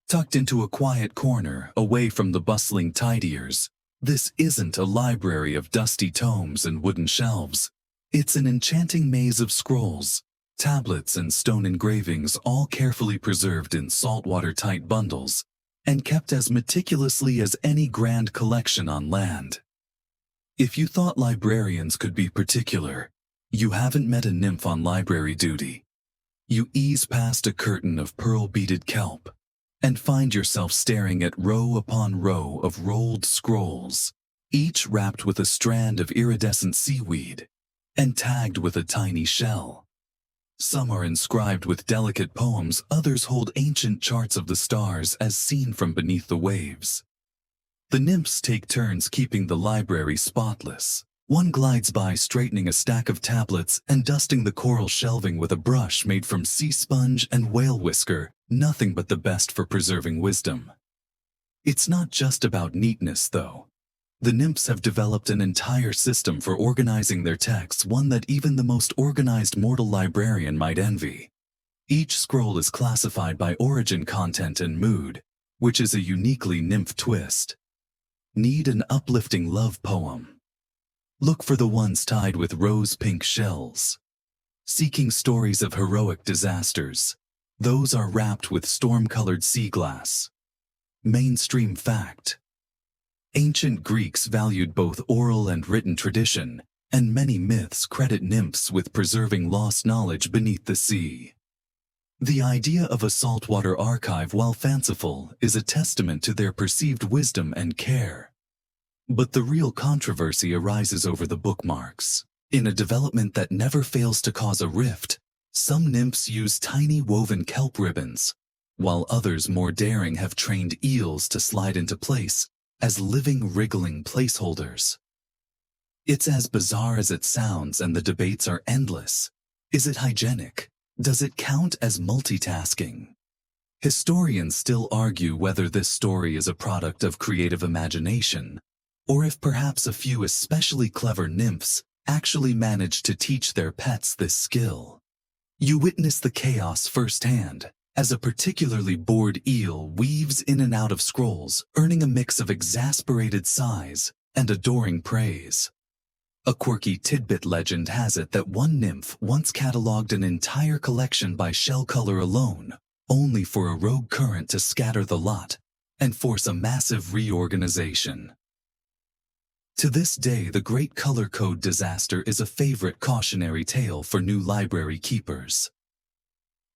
Tucked into a quiet corner, away from the bustling tidiers, this isn't a library of dusty tomes and wooden shelves. It's an enchanting maze of scrolls, tablets, and stone engravings, all carefully preserved in saltwater-tight bundles, and kept as meticulously as any grand collection on land. If you thought librarians could be particular, you haven't met a nymph on library duty. You ease past a curtain of pearl-beaded kelp, and find yourself staring at row upon row of rolled scrolls, each wrapped with a strand of iridescent seaweed, and tagged with a tiny shell. Some are inscribed with delicate poems, others hold ancient charts of the stars as seen from beneath the waves. The nymphs take turns keeping the library spotless. One glides by straightening a stack of tablets and dusting the coral shelving with a brush made from sea sponge and whale whisker, nothing but the best for preserving wisdom. It's not just about neatness, though. The nymphs have developed an entire system for organizing their texts, one that even the most organized mortal librarian might envy. Each scroll is classified by origin, content, and mood, which is a uniquely nymph twist. Need an uplifting love poem? Look for the ones tied with rose-pink shells. Seeking stories of heroic disasters? Those are wrapped with storm-colored sea glass. Mainstream fact. Ancient Greeks valued both oral and written tradition, and many myths credit nymphs with preserving lost knowledge beneath the sea. The idea of a saltwater archive, while fanciful, is a testament to their perceived wisdom and care. But the real controversy arises over the bookmarks. In a development that never fails to cause a rift, some nymphs use tiny woven kelp ribbons, while others, more daring, have trained eels to slide into place as living, wriggling placeholders. It's as bizarre as it sounds, and the debates are endless. Is it hygienic? Does it count as multitasking? Historians still argue whether this story is a product of creative imagination, or if perhaps a few especially clever nymphs actually managed to teach their pets this skill. You witness the chaos firsthand, as a particularly bored eel weaves in and out of scrolls, earning a mix of exasperated sighs and adoring praise. A quirky tidbit legend has it that one nymph once catalogued an entire collection by shell color alone, only for a rogue current to scatter the lot and force a massive reorganization. To this day, the Great Color Code disaster is a favorite cautionary tale for new library keepers.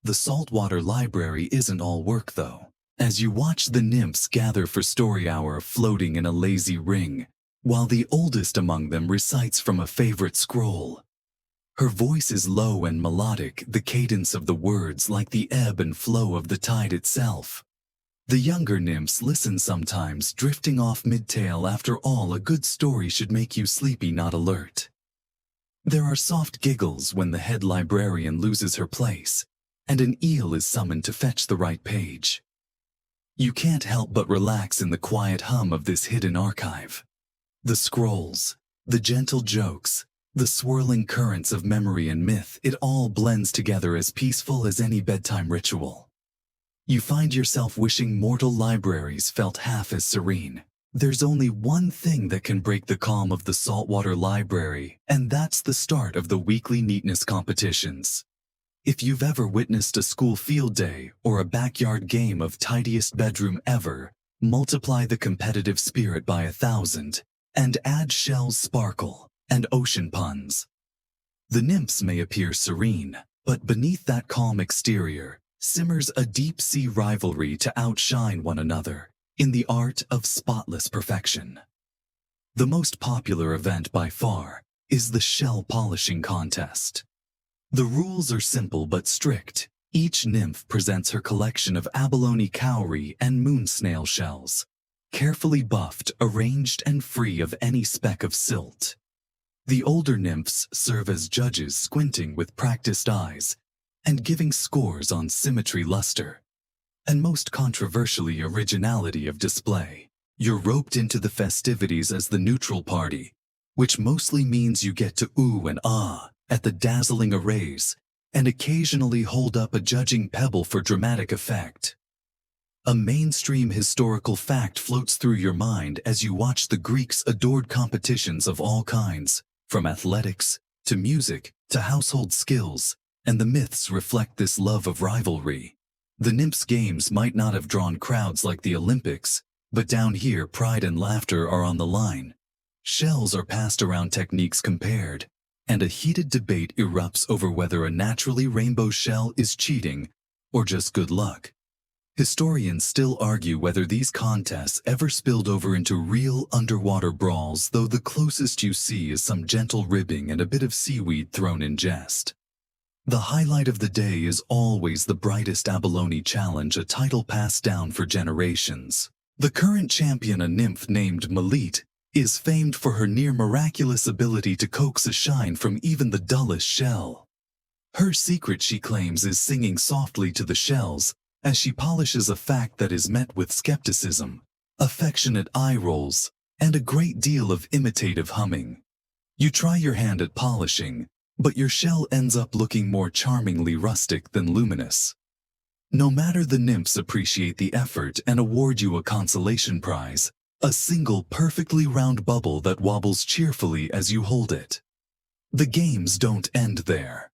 The saltwater library isn't all work, though. As you watch the nymphs gather for story hour floating in a lazy ring, while the oldest among them recites from a favorite scroll. Her voice is low and melodic, the cadence of the words like the ebb and flow of the tide itself. The younger nymphs listen sometimes, drifting off mid-tale. After all, a good story should make you sleepy, not alert. There are soft giggles when the head librarian loses her place, and an eel is summoned to fetch the right page. You can't help but relax in the quiet hum of this hidden archive. The scrolls, the gentle jokes, the swirling currents of memory and myth, it all blends together as peaceful as any bedtime ritual. You find yourself wishing mortal libraries felt half as serene. There's only one thing that can break the calm of the saltwater library, and that's the start of the weekly neatness competitions. If you've ever witnessed a school field day or a backyard game of tidiest bedroom ever, multiply the competitive spirit by 1,000 and add shells, sparkle, and ocean puns. The nymphs may appear serene, but beneath that calm exterior simmers a deep-sea rivalry to outshine one another in the art of spotless perfection. The most popular event by far is the shell polishing contest. The rules are simple but strict. Each nymph presents her collection of abalone cowrie and moon snail shells, carefully buffed, arranged, and free of any speck of silt. The older nymphs serve as judges, squinting with practiced eyes and giving scores on symmetry, luster, and most controversially, originality of display. You're roped into the festivities as the neutral party, which mostly means you get to ooh and ah at the dazzling arrays and occasionally hold up a judging pebble for dramatic effect. A mainstream historical fact floats through your mind as you watch the Greeks' adored competitions of all kinds, from athletics to music to household skills, and the myths reflect this love of rivalry. The nymphs' games might not have drawn crowds like the Olympics, but down here pride and laughter are on the line. Shells are passed around, techniques compared, and a heated debate erupts over whether a naturally rainbow shell is cheating or just good luck. Historians still argue whether these contests ever spilled over into real underwater brawls, though the closest you see is some gentle ribbing and a bit of seaweed thrown in jest. The highlight of the day is always the brightest abalone challenge, a title passed down for generations. The current champion, a nymph named Melit, is famed for her near-miraculous ability to coax a shine from even the dullest shell. Her secret, she claims, is singing softly to the shells as she polishes a fact that is met with skepticism, affectionate eye rolls, and a great deal of imitative humming. You try your hand at polishing, but your shell ends up looking more charmingly rustic than luminous. No matter, the nymphs appreciate the effort and award you a consolation prize, a single perfectly round bubble that wobbles cheerfully as you hold it. The games don't end there.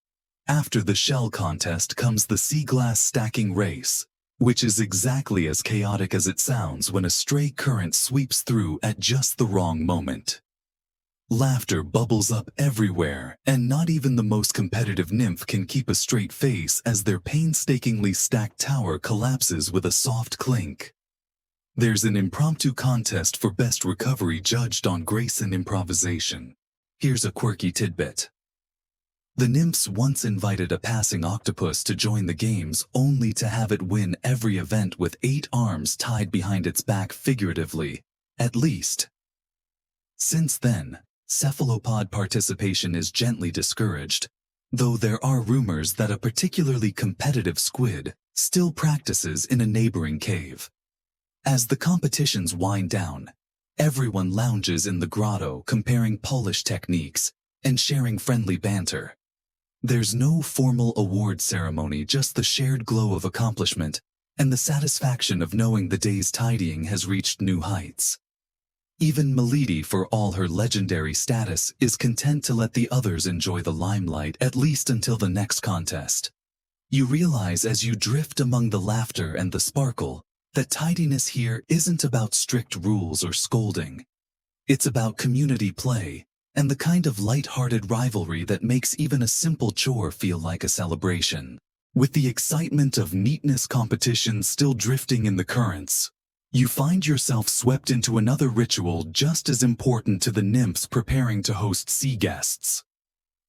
After the shell contest comes the sea glass stacking race, which is exactly as chaotic as it sounds when a stray current sweeps through at just the wrong moment. Laughter bubbles up everywhere, and not even the most competitive nymph can keep a straight face as their painstakingly stacked tower collapses with a soft clink. There's an impromptu contest for best recovery judged on grace and improvisation. Here's a quirky tidbit. The nymphs once invited a passing octopus to join the games, only to have it win every event with 8 arms tied behind its back, figuratively, at least. Since then, cephalopod participation is gently discouraged, though there are rumors that a particularly competitive squid still practices in a neighboring cave. As the competitions wind down, everyone lounges in the grotto, comparing polished techniques and sharing friendly banter. There's no formal award ceremony, just the shared glow of accomplishment and the satisfaction of knowing the day's tidying has reached new heights. Even Milady, for all her legendary status, is content to let the others enjoy the limelight, at least until the next contest. You realize as you drift among the laughter and the sparkle that tidiness here isn't about strict rules or scolding. It's about community play and the kind of light-hearted rivalry that makes even a simple chore feel like a celebration. With the excitement of neatness competition still drifting in the currents, you find yourself swept into another ritual just as important to the nymphs preparing to host sea guests.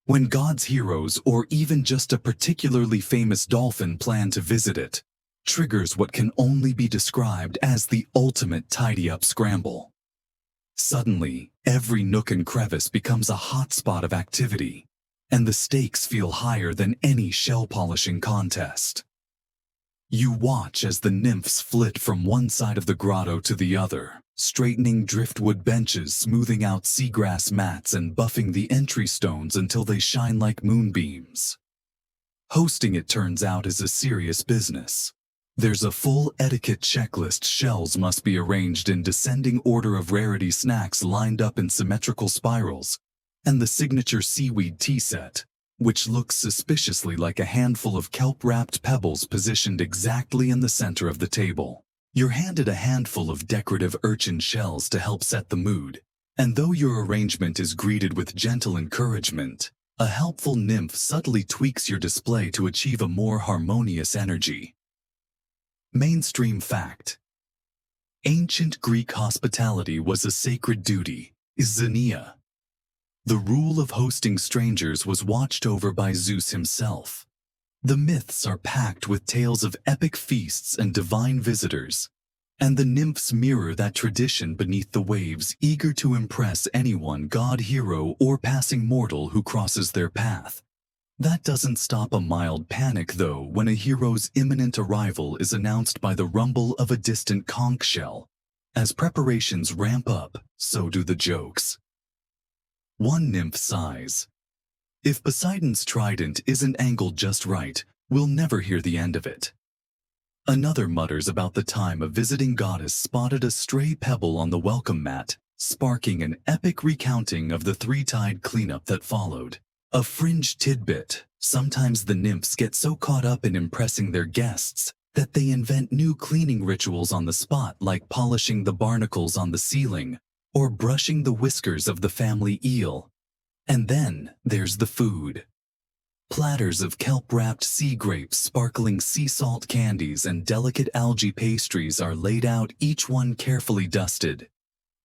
When God's heroes or even just a particularly famous dolphin plan to visit it, triggers what can only be described as the ultimate tidy-up scramble. Suddenly, every nook and crevice becomes a hotspot of activity, and the stakes feel higher than any shell-polishing contest. You watch as the nymphs flit from one side of the grotto to the other, straightening driftwood benches, smoothing out seagrass mats, and buffing the entry stones until they shine like moonbeams. Hosting, it turns out, is a serious business. There's a full etiquette checklist. Shells must be arranged in descending order of rarity, snacks lined up in symmetrical spirals, and the signature seaweed tea set, which looks suspiciously like a handful of kelp-wrapped pebbles positioned exactly in the center of the table. You're handed a handful of decorative urchin shells to help set the mood, and though your arrangement is greeted with gentle encouragement, a helpful nymph subtly tweaks your display to achieve a more harmonious energy. Mainstream fact: ancient Greek hospitality was a sacred duty, xenia. The rule of hosting strangers was watched over by Zeus himself. The myths are packed with tales of epic feasts and divine visitors, and the nymphs mirror that tradition beneath the waves, eager to impress anyone, god, hero, or passing mortal who crosses their path. That doesn't stop a mild panic, though, when a hero's imminent arrival is announced by the rumble of a distant conch shell. As preparations ramp up, so do the jokes. One nymph sighs. If Poseidon's trident isn't angled just right, we'll never hear the end of it. Another mutters about the time a visiting goddess spotted a stray pebble on the welcome mat, sparking an epic recounting of the three-tide cleanup that followed. A fringe tidbit: sometimes the nymphs get so caught up in impressing their guests that they invent new cleaning rituals on the spot, like polishing the barnacles on the ceiling or brushing the whiskers of the family eel. And then there's the food. Platters of kelp-wrapped sea grapes, sparkling sea salt candies, and delicate algae pastries are laid out, each one carefully dusted.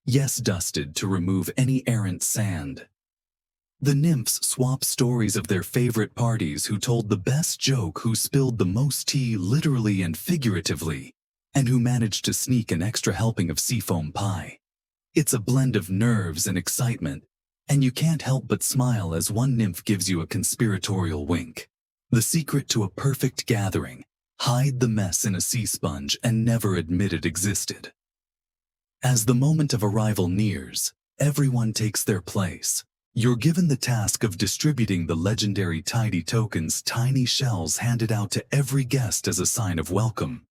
Yes, dusted to remove any errant sand. The nymphs swap stories of their favorite parties, who told the best joke, who spilled the most tea literally and figuratively, and who managed to sneak an extra helping of seafoam pie. It's a blend of nerves and excitement, and you can't help but smile as one nymph gives you a conspiratorial wink. The secret to a perfect gathering: hide the mess in a sea sponge and never admit it existed. As the moment of arrival nears, everyone takes their place. You're given the task of distributing the legendary tidy tokens, tiny shells handed out to every guest as a sign of welcome.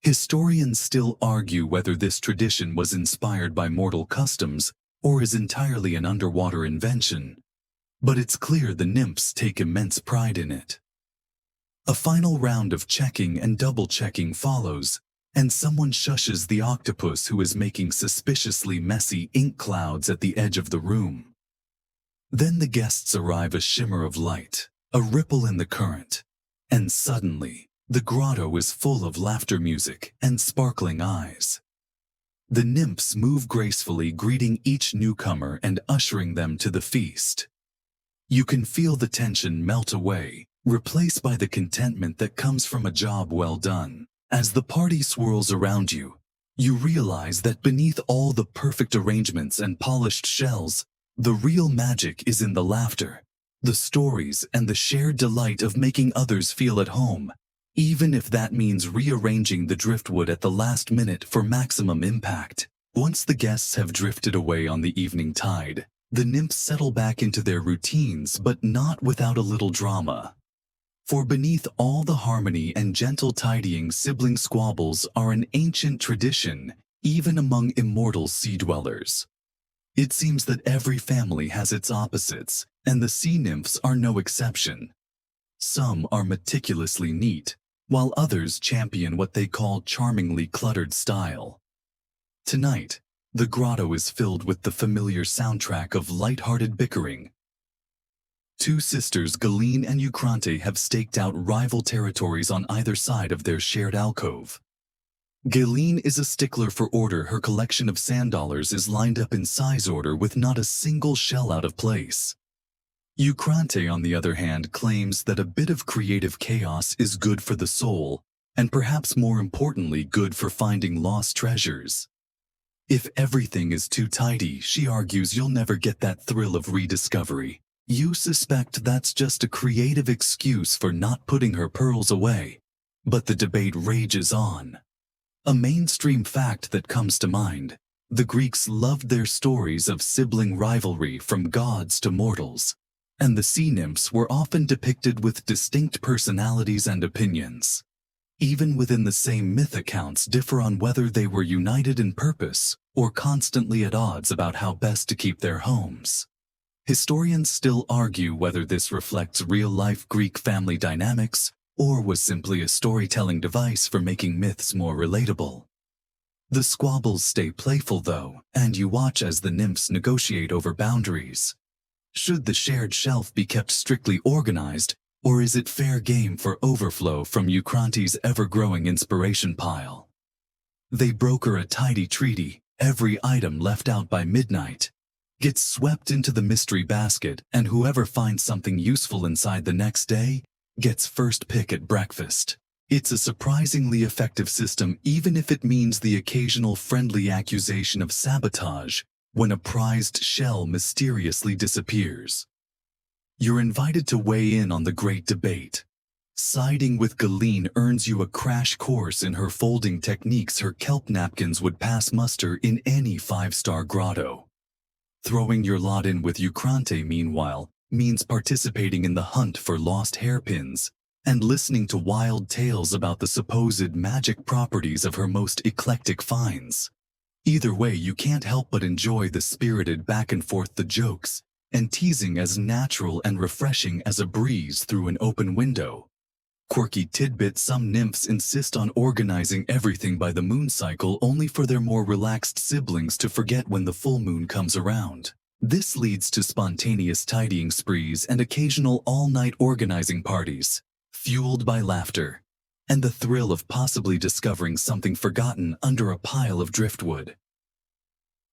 Historians still argue whether this tradition was inspired by mortal customs or is entirely an underwater invention, but it's clear the nymphs take immense pride in it. A final round of checking and double-checking follows, and someone shushes the octopus who is making suspiciously messy ink clouds at the edge of the room. Then the guests arrive, a shimmer of light, a ripple in the current, and suddenly the grotto is full of laughter, music, and sparkling eyes. The nymphs move gracefully, greeting each newcomer and ushering them to the feast. You can feel the tension melt away, replaced by the contentment that comes from a job well done. As the party swirls around you, you realize that beneath all the perfect arrangements and polished shells, the real magic is in the laughter, the stories, and the shared delight of making others feel at home, even if that means rearranging the driftwood at the last minute for maximum impact. Once the guests have drifted away on the evening tide, The nymphs settle back into their routines, but not without a little drama. For beneath all the harmony and gentle tidying, sibling squabbles are an ancient tradition, even among immortal sea dwellers. It seems that every family has its opposites, and the sea nymphs are no exception. Some are meticulously neat, while others champion what they call charmingly cluttered style. Tonight, the grotto is filled with the familiar soundtrack of light-hearted bickering. Two sisters, Galeen and Eucrante, have staked out rival territories on either side of their shared alcove. Galeen is a stickler for order. Her collection of sand dollars is lined up in size order with not a single shell out of place. Eucrante, on the other hand, claims that a bit of creative chaos is good for the soul, and perhaps more importantly, good for finding lost treasures. If everything is too tidy, she argues, you'll never get that thrill of rediscovery. You suspect that's just a creative excuse for not putting her pearls away. But the debate rages on. A mainstream fact that comes to mind: the Greeks loved their stories of sibling rivalry from gods to mortals, and the sea nymphs were often depicted with distinct personalities and opinions. Even within the same myth, accounts differ on whether they were united in purpose or constantly at odds about how best to keep their homes. Historians still argue whether this reflects real-life Greek family dynamics or was simply a storytelling device for making myths more relatable. The squabbles stay playful, though, and you watch as the nymphs negotiate over boundaries. Should the shared shelf be kept strictly organized, or is it fair game for overflow from Eucrante's ever-growing inspiration pile? They broker a tidy treaty. Every item left out by midnight gets swept into the mystery basket, and whoever finds something useful inside the next day gets first pick at breakfast. It's a surprisingly effective system, even if it means the occasional friendly accusation of sabotage when a prized shell mysteriously disappears. You're invited to weigh in on the great debate. Siding with Galeen earns you a crash course in her folding techniques. Her kelp napkins would pass muster in any five-star grotto. Throwing your lot in with Eucrante, meanwhile, means participating in the hunt for lost hairpins and listening to wild tales about the supposed magic properties of her most eclectic finds. Either way, you can't help but enjoy the spirited back and forth, the jokes and teasing as natural and refreshing as a breeze through an open window. Quirky tidbit: some nymphs insist on organizing everything by the moon cycle, only for their more relaxed siblings to forget when the full moon comes around. This leads to spontaneous tidying sprees and occasional all-night organizing parties, fueled by laughter and the thrill of possibly discovering something forgotten under a pile of driftwood.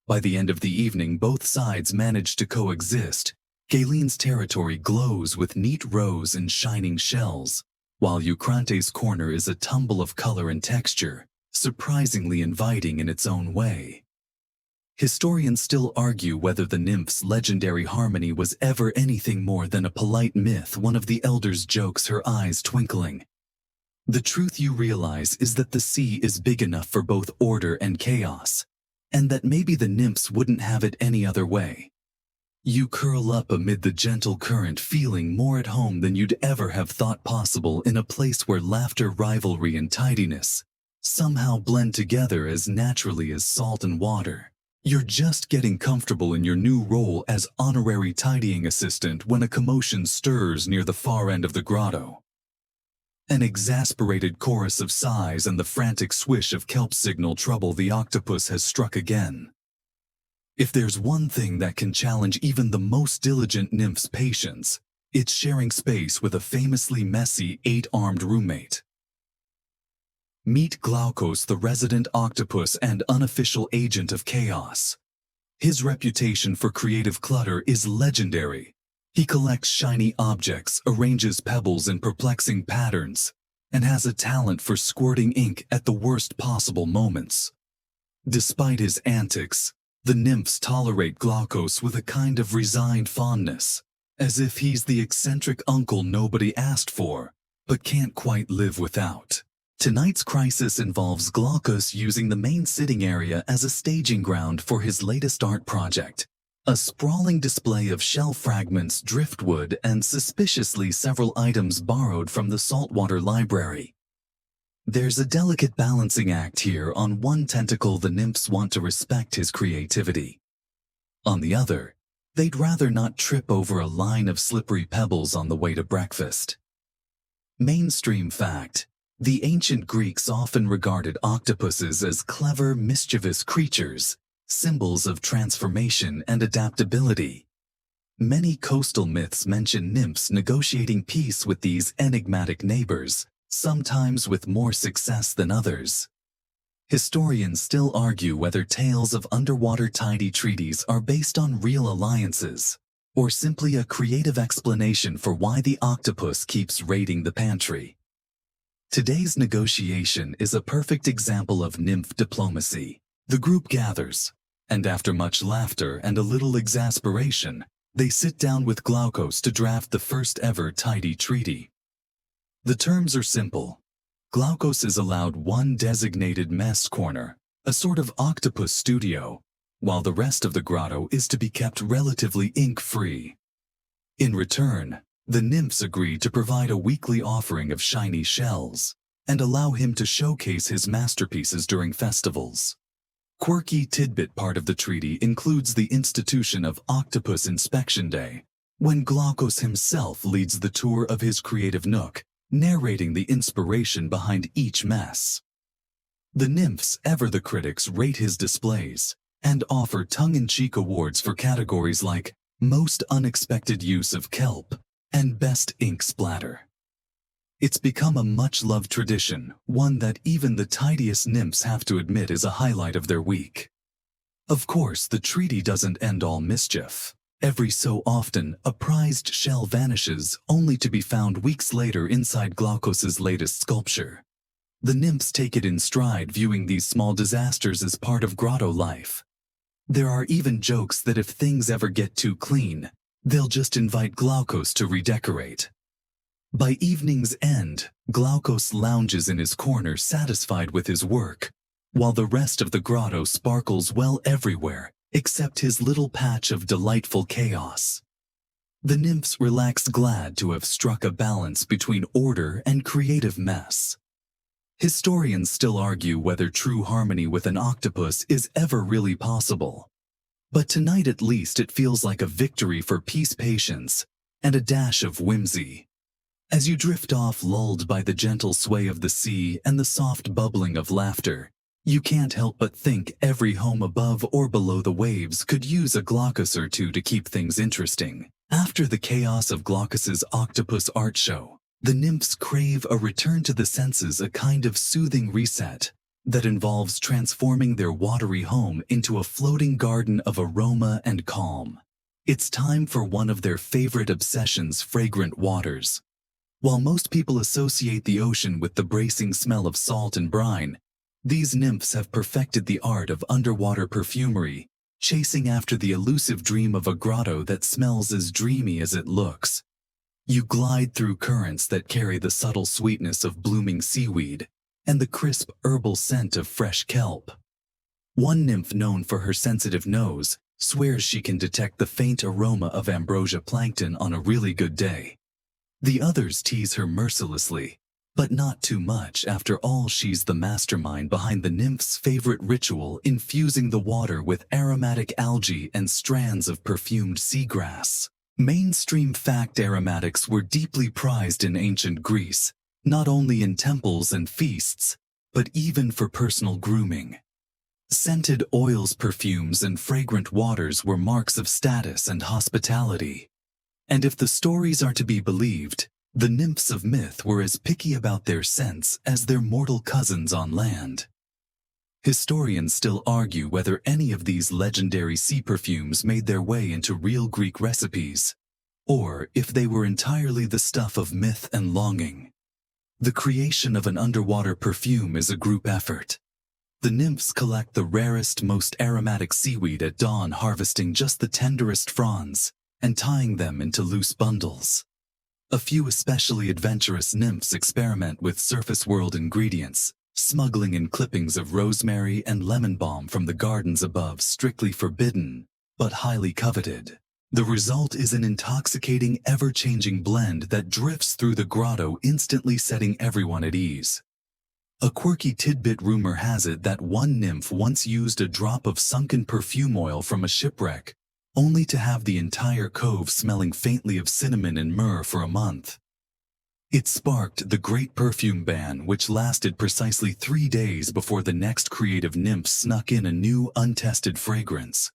By the end of the evening, both sides manage to coexist. Galeen's territory glows with neat rows and shining shells, while Eucrante's corner is a tumble of color and texture, surprisingly inviting in its own way. Historians still argue whether the nymphs' legendary harmony was ever anything more than a polite myth. One of the elders jokes, her eyes twinkling. The truth you realize is that the sea is big enough for both order and chaos, and that maybe the nymphs wouldn't have it any other way. You curl up amid the gentle current, feeling more at home than you'd ever have thought possible, in a place where laughter, rivalry, and tidiness somehow blend together as naturally as salt and water. You're just getting comfortable in your new role as honorary tidying assistant when a commotion stirs near the far end of the grotto. An exasperated chorus of sighs and the frantic swish of kelp signal trouble. The octopus has struck again. If there's one thing that can challenge even the most diligent nymph's patience, it's sharing space with a famously messy, 8-armed roommate. Meet Glaukos, the resident octopus and unofficial agent of chaos. His reputation for creative clutter is legendary. He collects shiny objects, arranges pebbles in perplexing patterns, and has a talent for squirting ink at the worst possible moments. Despite his antics, the nymphs tolerate Glaukos with a kind of resigned fondness, as if he's the eccentric uncle nobody asked for, but can't quite live without. Tonight's crisis involves Glaukos using the main sitting area as a staging ground for his latest art project. A sprawling display of shell fragments, driftwood, and suspiciously several items borrowed from the saltwater library. There's a delicate balancing act here. On one tentacle, the nymphs want to respect his creativity. On the other, they'd rather not trip over a line of slippery pebbles on the way to breakfast. Mainstream fact: the ancient Greeks often regarded octopuses as clever, mischievous creatures, symbols of transformation and adaptability. Many coastal myths mention nymphs negotiating peace with these enigmatic neighbors, sometimes with more success than others. Historians still argue whether tales of underwater tidy treaties are based on real alliances, or simply a creative explanation for why the octopus keeps raiding the pantry. Today's negotiation is a perfect example of nymph diplomacy. The group gathers, and after much laughter and a little exasperation, they sit down with Glaukos to draft the first ever tidy treaty. The terms are simple. Glaukos is allowed one designated mess corner, a sort of octopus studio, while the rest of the grotto is to be kept relatively ink-free. In return, the nymphs agree to provide a weekly offering of shiny shells and allow him to showcase his masterpieces during festivals. Quirky tidbit part of the treaty includes the institution of Octopus Inspection Day, when Glaukos himself leads the tour of his creative nook, narrating the inspiration behind each mess. The nymphs, ever the critics, rate his displays and offer tongue-in-cheek awards for categories like Most Unexpected Use of Kelp and Best Ink Splatter. It's become a much-loved tradition, one that even the tidiest nymphs have to admit is a highlight of their week. Of course, the treaty doesn't end all mischief. Every so often, a prized shell vanishes, only to be found weeks later inside Glaukos's latest sculpture. The nymphs take it in stride, viewing these small disasters as part of grotto life. There are even jokes that if things ever get too clean, they'll just invite Glaukos to redecorate. By evening's end, Glaukos lounges in his corner satisfied with his work, while the rest of the grotto sparkles well everywhere, except his little patch of delightful chaos. The nymphs relax, glad to have struck a balance between order and creative mess. Historians still argue whether true harmony with an octopus is ever really possible. But tonight at least it feels like a victory for peace, patience, and a dash of whimsy. As you drift off, lulled by the gentle sway of the sea and the soft bubbling of laughter, you can't help but think every home above or below the waves could use a Glaukos or two to keep things interesting. After the chaos of Glaukos's octopus art show, the nymphs crave a return to the senses, a kind of soothing reset that involves transforming their watery home into a floating garden of aroma and calm. It's time for one of their favorite obsessions, fragrant waters. While most people associate the ocean with the bracing smell of salt and brine, these nymphs have perfected the art of underwater perfumery, chasing after the elusive dream of a grotto that smells as dreamy as it looks. You glide through currents that carry the subtle sweetness of blooming seaweed and the crisp herbal scent of fresh kelp. One nymph, known for her sensitive nose, swears she can detect the faint aroma of ambrosia plankton on a really good day. The others tease her mercilessly, but not too much. After all, she's the mastermind behind the nymph's favorite ritual, infusing the water with aromatic algae and strands of perfumed seagrass. Mainstream fact: aromatics were deeply prized in ancient Greece, not only in temples and feasts, but even for personal grooming. Scented oils, perfumes, and fragrant waters were marks of status and hospitality. And if the stories are to be believed, the nymphs of myth were as picky about their scents as their mortal cousins on land. Historians still argue whether any of these legendary sea perfumes made their way into real Greek recipes, or if they were entirely the stuff of myth and longing. The creation of an underwater perfume is a group effort. The nymphs collect the rarest, most aromatic seaweed at dawn, harvesting just the tenderest fronds and tying them into loose bundles. A few especially adventurous nymphs experiment with surface world ingredients, smuggling in clippings of rosemary and lemon balm from the gardens above, strictly forbidden, but highly coveted. The result is an intoxicating, ever-changing blend that drifts through the grotto, instantly setting everyone at ease. A quirky tidbit: rumor has it that one nymph once used a drop of sunken perfume oil from a shipwreck, only to have the entire cove smelling faintly of cinnamon and myrrh for a month. It sparked the Great Perfume Ban, which lasted precisely 3 days before the next creative nymph snuck in a new, untested fragrance.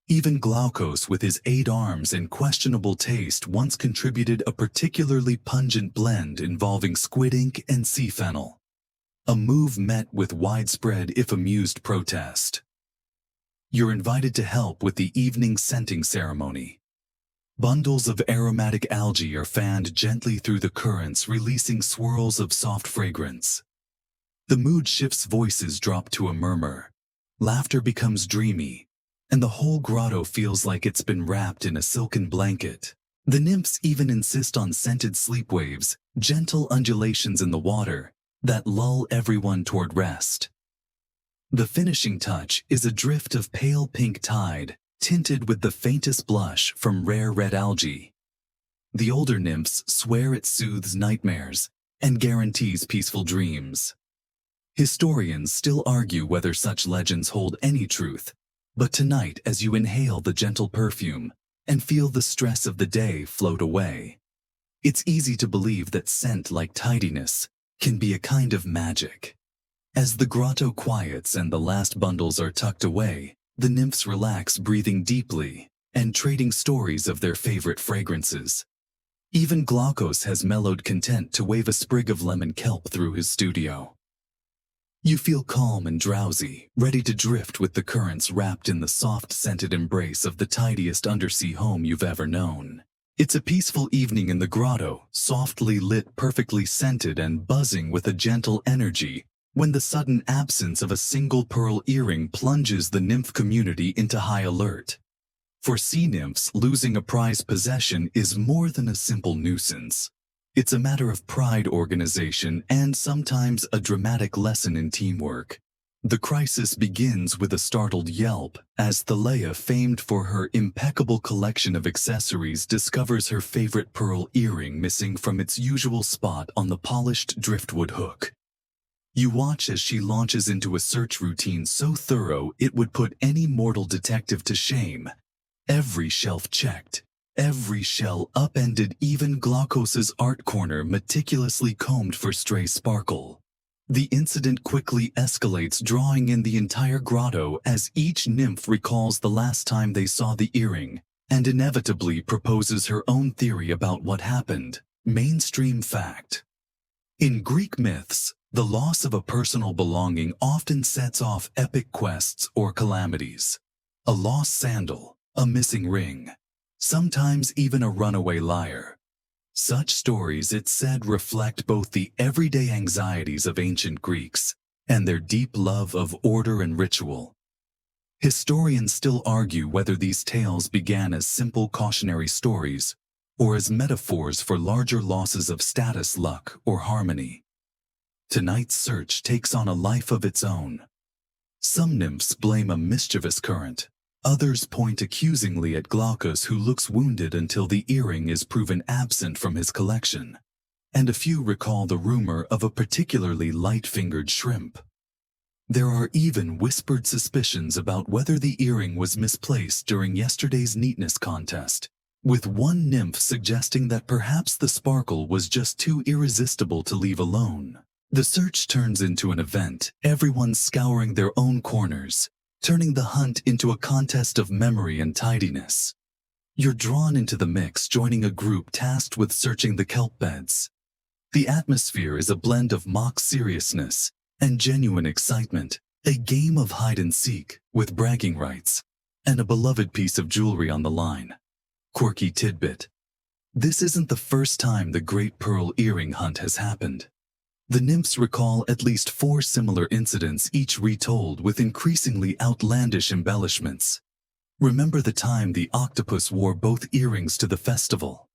Even Glaukos, with his 8 arms and questionable taste, once contributed a particularly pungent blend involving squid ink and sea fennel. A move met with widespread, if amused, protest. You're invited to help with the evening scenting ceremony. Bundles of aromatic algae are fanned gently through the currents, releasing swirls of soft fragrance. The mood shifts, voices drop to a murmur. Laughter becomes dreamy, and the whole grotto feels like it's been wrapped in a silken blanket. The nymphs even insist on scented sleep waves, gentle undulations in the water, that lull everyone toward rest. The finishing touch is a drift of pale pink tide, tinted with the faintest blush from rare red algae. The older nymphs swear it soothes nightmares and guarantees peaceful dreams. Historians still argue whether such legends hold any truth, but tonight, as you inhale the gentle perfume and feel the stress of the day float away, it's easy to believe that scent, like tidiness, can be a kind of magic. As the grotto quiets and the last bundles are tucked away, the nymphs relax, breathing deeply and trading stories of their favorite fragrances. Even Glaukos has mellowed, content to wave a sprig of lemon kelp through his studio. You feel calm and drowsy, ready to drift with the currents, wrapped in the soft, scented embrace of the tidiest undersea home you've ever known. It's a peaceful evening in the grotto, softly lit, perfectly scented, and buzzing with a gentle energy, when the sudden absence of a single pearl earring plunges the nymph community into high alert. For sea nymphs, losing a prized possession is more than a simple nuisance. It's a matter of pride, organization, and sometimes a dramatic lesson in teamwork. The crisis begins with a startled yelp as Thalea, famed for her impeccable collection of accessories, discovers her favorite pearl earring missing from its usual spot on the polished driftwood hook. You watch as she launches into a search routine so thorough it would put any mortal detective to shame. Every shelf checked, every shell upended, even Glaukos's art corner meticulously combed for stray sparkle. The incident quickly escalates, drawing in the entire grotto as each nymph recalls the last time they saw the earring, and inevitably proposes her own theory about what happened. Mainstream fact. In Greek myths, the loss of a personal belonging often sets off epic quests or calamities. A lost sandal, a missing ring, sometimes even a runaway lyre. Such stories, it's said, reflect both the everyday anxieties of ancient Greeks and their deep love of order and ritual. Historians still argue whether these tales began as simple cautionary stories or as metaphors for larger losses of status, luck, or harmony. Tonight's search takes on a life of its own. Some nymphs blame a mischievous current. Others point accusingly at Glaukos, who looks wounded until the earring is proven absent from his collection. And a few recall the rumor of a particularly light-fingered shrimp. There are even whispered suspicions about whether the earring was misplaced during yesterday's neatness contest, with one nymph suggesting that perhaps the sparkle was just too irresistible to leave alone. The search turns into an event, everyone scouring their own corners, turning the hunt into a contest of memory and tidiness. You're drawn into the mix, joining a group tasked with searching the kelp beds. The atmosphere is a blend of mock seriousness and genuine excitement, a game of hide and seek with bragging rights, and a beloved piece of jewelry on the line. Quirky tidbit. This isn't the first time the Great Pearl Earring hunt has happened. The nymphs recall at least 4 similar incidents, each retold with increasingly outlandish embellishments. Remember the time the octopus wore both earrings to the festival?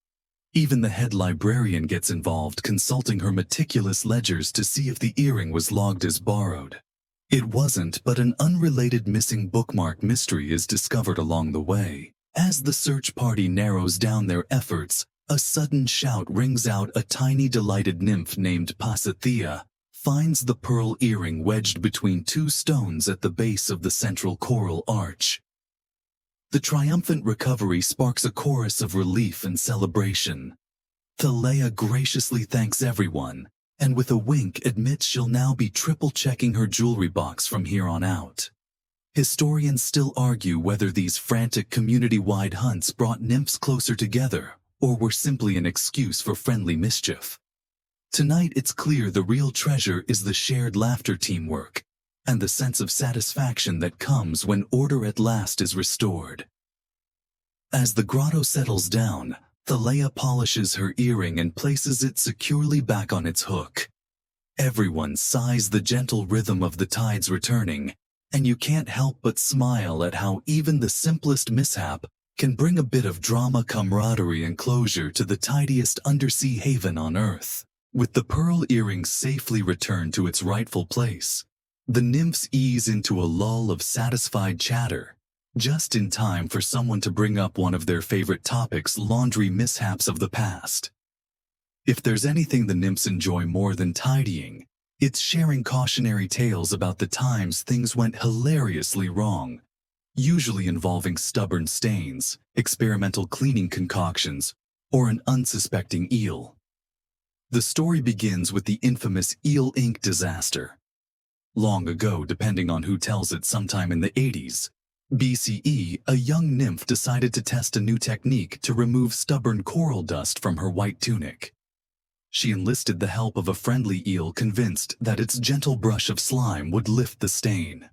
Even the head librarian gets involved, consulting her meticulous ledgers to see if the earring was logged as borrowed. It wasn't, but an unrelated missing bookmark mystery is discovered along the way. As the search party narrows down their efforts, a sudden shout rings out. A tiny delighted nymph named Pasithea finds the pearl earring wedged between two stones at the base of the central coral arch. The triumphant recovery sparks a chorus of relief and celebration. Thalea graciously thanks everyone, and with a wink admits she'll now be triple-checking her jewelry box from here on out. Historians still argue whether these frantic community-wide hunts brought nymphs closer together, or were simply an excuse for friendly mischief. Tonight it's clear the real treasure is the shared laughter, teamwork, and the sense of satisfaction that comes when order at last is restored. As the grotto settles down, Thalea polishes her earring and places it securely back on its hook. Everyone sighs the gentle rhythm of the tides returning, and you can't help but smile at how even the simplest mishap can bring a bit of drama, camaraderie, and closure to the tidiest undersea haven on Earth. With the pearl earring safely returned to its rightful place, the nymphs ease into a lull of satisfied chatter, just in time for someone to bring up one of their favorite topics: laundry mishaps of the past. If there's anything the nymphs enjoy more than tidying, it's sharing cautionary tales about the times things went hilariously wrong, usually involving stubborn stains, experimental cleaning concoctions, or an unsuspecting eel. The story begins with the infamous eel ink disaster. Long ago, depending on who tells it, sometime in the 80s BCE, a young nymph decided to test a new technique to remove stubborn coral dust from her white tunic. She enlisted the help of a friendly eel, convinced that its gentle brush of slime would lift the stain.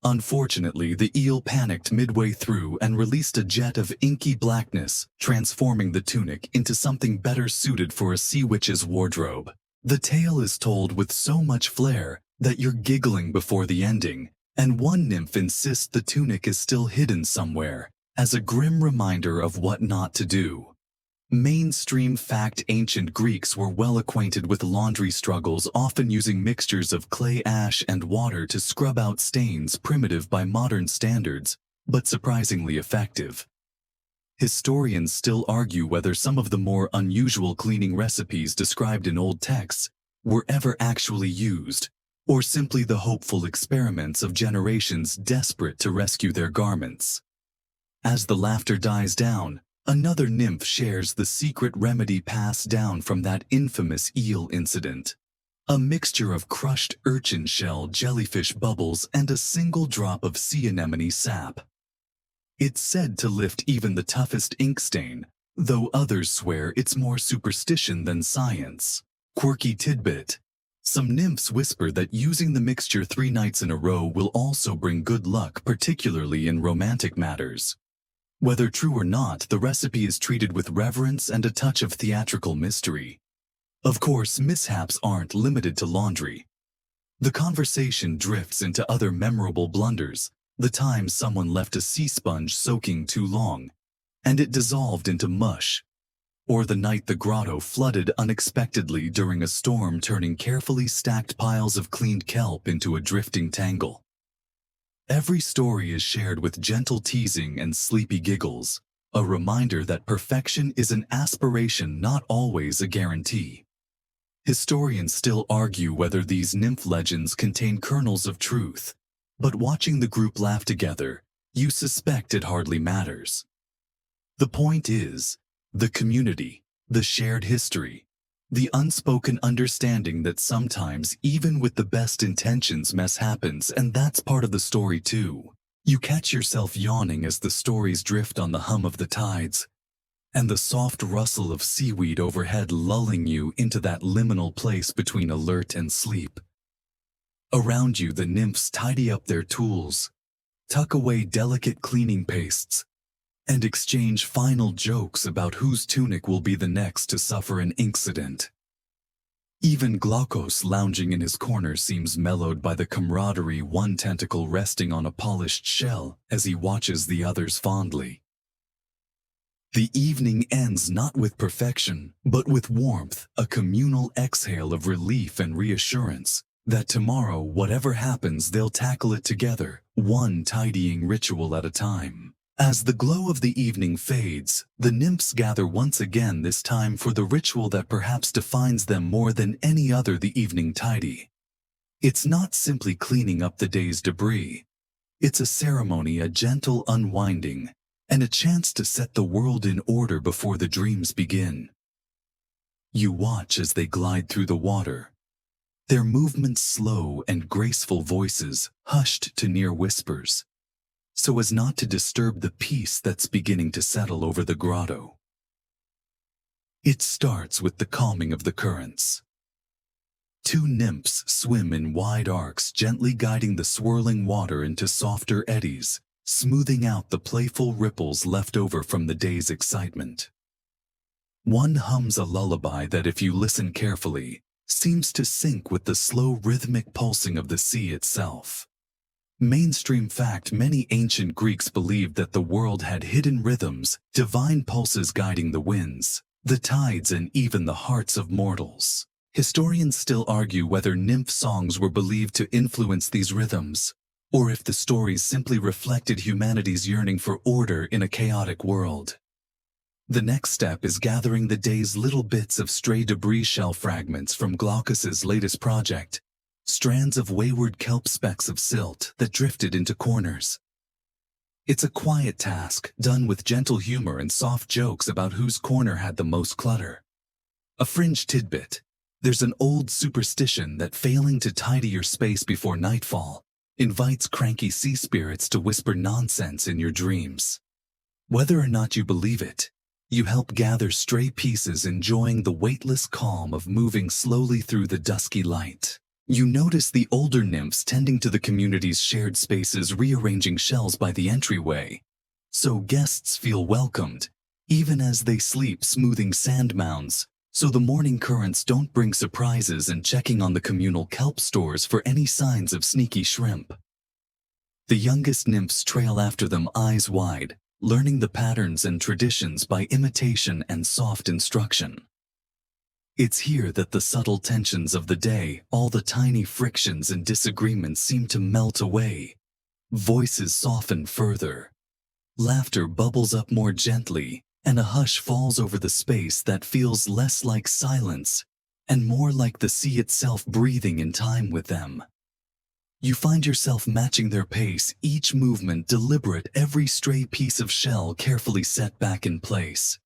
Unfortunately, the eel panicked midway through and released a jet of inky blackness, transforming the tunic into something better suited for a sea witch's wardrobe. The tale is told with so much flair that you're giggling before the ending, and one nymph insists the tunic is still hidden somewhere, as a grim reminder of what not to do. Mainstream fact: ancient Greeks were well acquainted with laundry struggles, often using mixtures of clay, ash, and water to scrub out stains, primitive by modern standards, but surprisingly effective. Historians still argue whether some of the more unusual cleaning recipes described in old texts were ever actually used, or simply the hopeful experiments of generations desperate to rescue their garments. As the laughter dies down, another nymph shares the secret remedy passed down from that infamous eel incident: a mixture of crushed urchin shell, jellyfish bubbles, and a single drop of sea anemone sap. It's said to lift even the toughest ink stain, though others swear it's more superstition than science. Quirky tidbit: some nymphs whisper that using the mixture 3 nights in a row will also bring good luck, particularly in romantic matters. Whether true or not, the recipe is treated with reverence and a touch of theatrical mystery. Of course, mishaps aren't limited to laundry. The conversation drifts into other memorable blunders: the time someone left a sea sponge soaking too long, and it dissolved into mush, or the night the grotto flooded unexpectedly during a storm, turning carefully stacked piles of cleaned kelp into a drifting tangle. Every story is shared with gentle teasing and sleepy giggles, a reminder that perfection is an aspiration, not always a guarantee. Historians still argue whether these nymph legends contain kernels of truth, but watching the group laugh together, you suspect it hardly matters. The point is, the community, the shared history, the unspoken understanding that sometimes, even with the best intentions, mess happens, and that's part of the story too. You catch yourself yawning as the stories drift on the hum of the tides, and the soft rustle of seaweed overhead lulling you into that liminal place between alert and sleep. Around you, the nymphs tidy up their tools, tuck away delicate cleaning pastes, and exchange final jokes about whose tunic will be the next to suffer an incident. Even Glaucos, lounging in his corner, seems mellowed by the camaraderie, one tentacle resting on a polished shell as he watches the others fondly. The evening ends not with perfection, but with warmth, a communal exhale of relief and reassurance. That tomorrow, whatever happens, they'll tackle it together, one tidying ritual at a time. As the glow of the evening fades, the nymphs gather once again, this time for the ritual that perhaps defines them more than any other, the evening tidy. It's not simply cleaning up the day's debris. It's a ceremony, a gentle unwinding, and a chance to set the world in order before the dreams begin. You watch as they glide through the water, their movements slow and graceful, voices hushed to near whispers, so as not to disturb the peace that's beginning to settle over the grotto. It starts with the calming of the currents. Two nymphs swim in wide arcs, gently guiding the swirling water into softer eddies, smoothing out the playful ripples left over from the day's excitement. One hums a lullaby that, if you listen carefully, seems to sync with the slow rhythmic pulsing of the sea itself. Mainstream fact: many ancient Greeks believed that the world had hidden rhythms, divine pulses guiding the winds, the tides, and even the hearts of mortals. Historians still argue whether nymph songs were believed to influence these rhythms, or if the stories simply reflected humanity's yearning for order in a chaotic world. The next step is gathering the day's little bits of stray debris, shell fragments from Glaucus's latest project, strands of wayward kelp, specks of silt that drifted into corners. It's a quiet task, done with gentle humor and soft jokes about whose corner had the most clutter. A fringe tidbit: there's an old superstition that failing to tidy your space before nightfall invites cranky sea spirits to whisper nonsense in your dreams. Whether or not you believe it, you help gather stray pieces, enjoying the weightless calm of moving slowly through the dusky light. You notice the older nymphs tending to the community's shared spaces, rearranging shells by the entryway, so guests feel welcomed, even as they sleep, smoothing sand mounds, so the morning currents don't bring surprises, and checking on the communal kelp stores for any signs of sneaky shrimp. The youngest nymphs trail after them, eyes wide, learning the patterns and traditions by imitation and soft instruction. It's here that the subtle tensions of the day, all the tiny frictions and disagreements, seem to melt away. Voices soften further. Laughter bubbles up more gently, and a hush falls over the space that feels less like silence and more like the sea itself breathing in time with them. You find yourself matching their pace, each movement deliberate, every stray piece of shell carefully set back in place.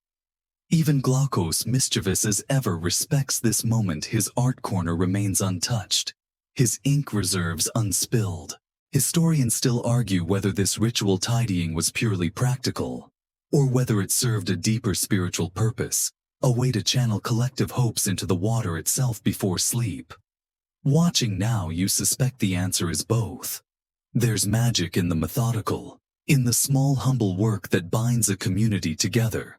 Even Glaucus, mischievous as ever, respects this moment. His art corner remains untouched, his ink reserves unspilled. Historians still argue whether this ritual tidying was purely practical, or whether it served a deeper spiritual purpose, a way to channel collective hopes into the water itself before sleep. Watching now, you suspect the answer is both. There's magic in the methodical, in the small humble work that binds a community together.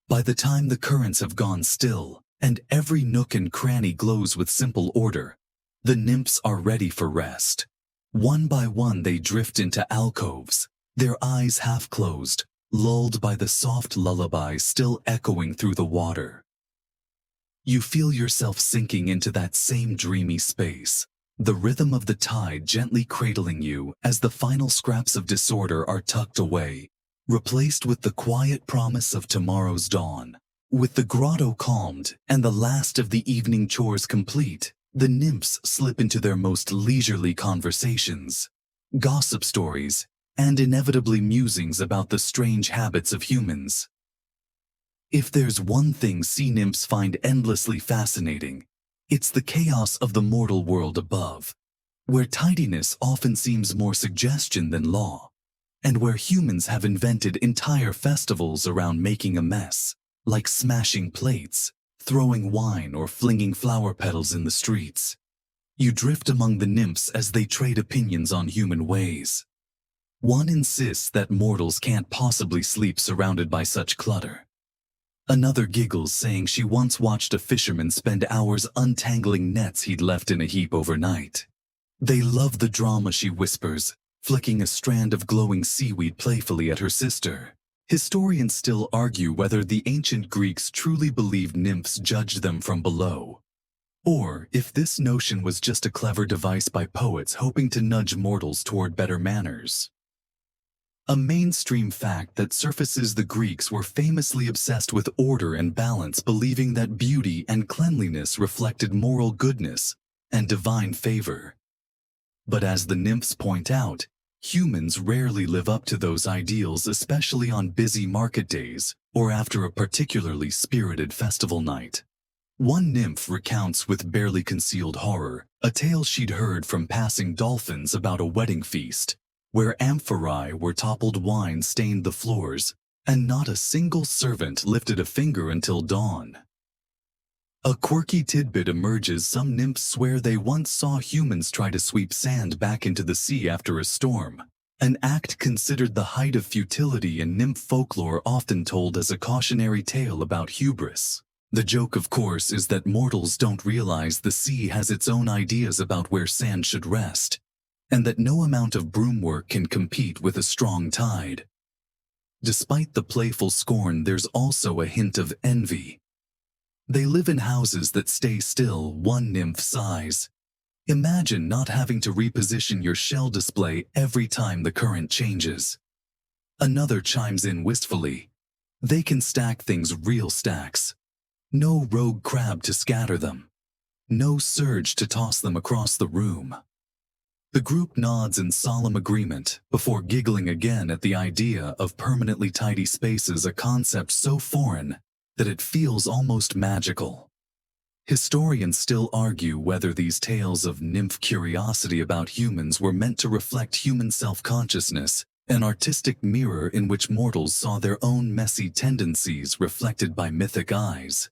By the time the currents have gone still, and every nook and cranny glows with simple order, the nymphs are ready for rest. One by one they drift into alcoves, their eyes half closed, lulled by the soft lullaby still echoing through the water. You feel yourself sinking into that same dreamy space, the rhythm of the tide gently cradling you as the final scraps of disorder are tucked away, replaced with the quiet promise of tomorrow's dawn. With the grotto calmed and the last of the evening chores complete, the nymphs slip into their most leisurely conversations, gossip stories, and inevitably musings about the strange habits of humans. If there's one thing sea nymphs find endlessly fascinating, it's the chaos of the mortal world above, where tidiness often seems more suggestion than law, and where humans have invented entire festivals around making a mess, like smashing plates, throwing wine, or flinging flower petals in the streets. You drift among the nymphs as they trade opinions on human ways. One insists that mortals can't possibly sleep surrounded by such clutter. Another giggles, saying she once watched a fisherman spend hours untangling nets he'd left in a heap overnight. They love the drama, she whispers, flicking a strand of glowing seaweed playfully at her sister. Historians still argue whether the ancient Greeks truly believed nymphs judged them from below, Or if this notion was just a clever device by poets hoping to nudge mortals toward better manners. A mainstream fact that surfaces: the Greeks were famously obsessed with order and balance, believing that beauty and cleanliness reflected moral goodness and divine favor. But as the nymphs point out, humans rarely live up to those ideals, especially on busy market days or after a particularly spirited festival night. One nymph recounts with barely concealed horror a tale she'd heard from passing dolphins about a wedding feast, where amphorae were toppled, wine stained the floors, and not a single servant lifted a finger until dawn. A quirky tidbit emerges: some nymphs swear they once saw humans try to sweep sand back into the sea after a storm, an act considered the height of futility in nymph folklore, often told as a cautionary tale about hubris. The joke, of course, is that mortals don't realize the sea has its own ideas about where sand should rest, and that no amount of broom work can compete with a strong tide. Despite the playful scorn, there's also a hint of envy. They live in houses that stay still, one nymph sighs. Imagine not having to reposition your shell display every time the current changes. Another chimes in wistfully. They can stack things, real stacks. No rogue crab to scatter them. No surge to toss them across the room. The group nods in solemn agreement before giggling again at the idea of permanently tidy spaces, a concept so foreign that it feels almost magical. Historians still argue whether these tales of nymph curiosity about humans were meant to reflect human self-consciousness, an artistic mirror in which mortals saw their own messy tendencies reflected by mythic eyes.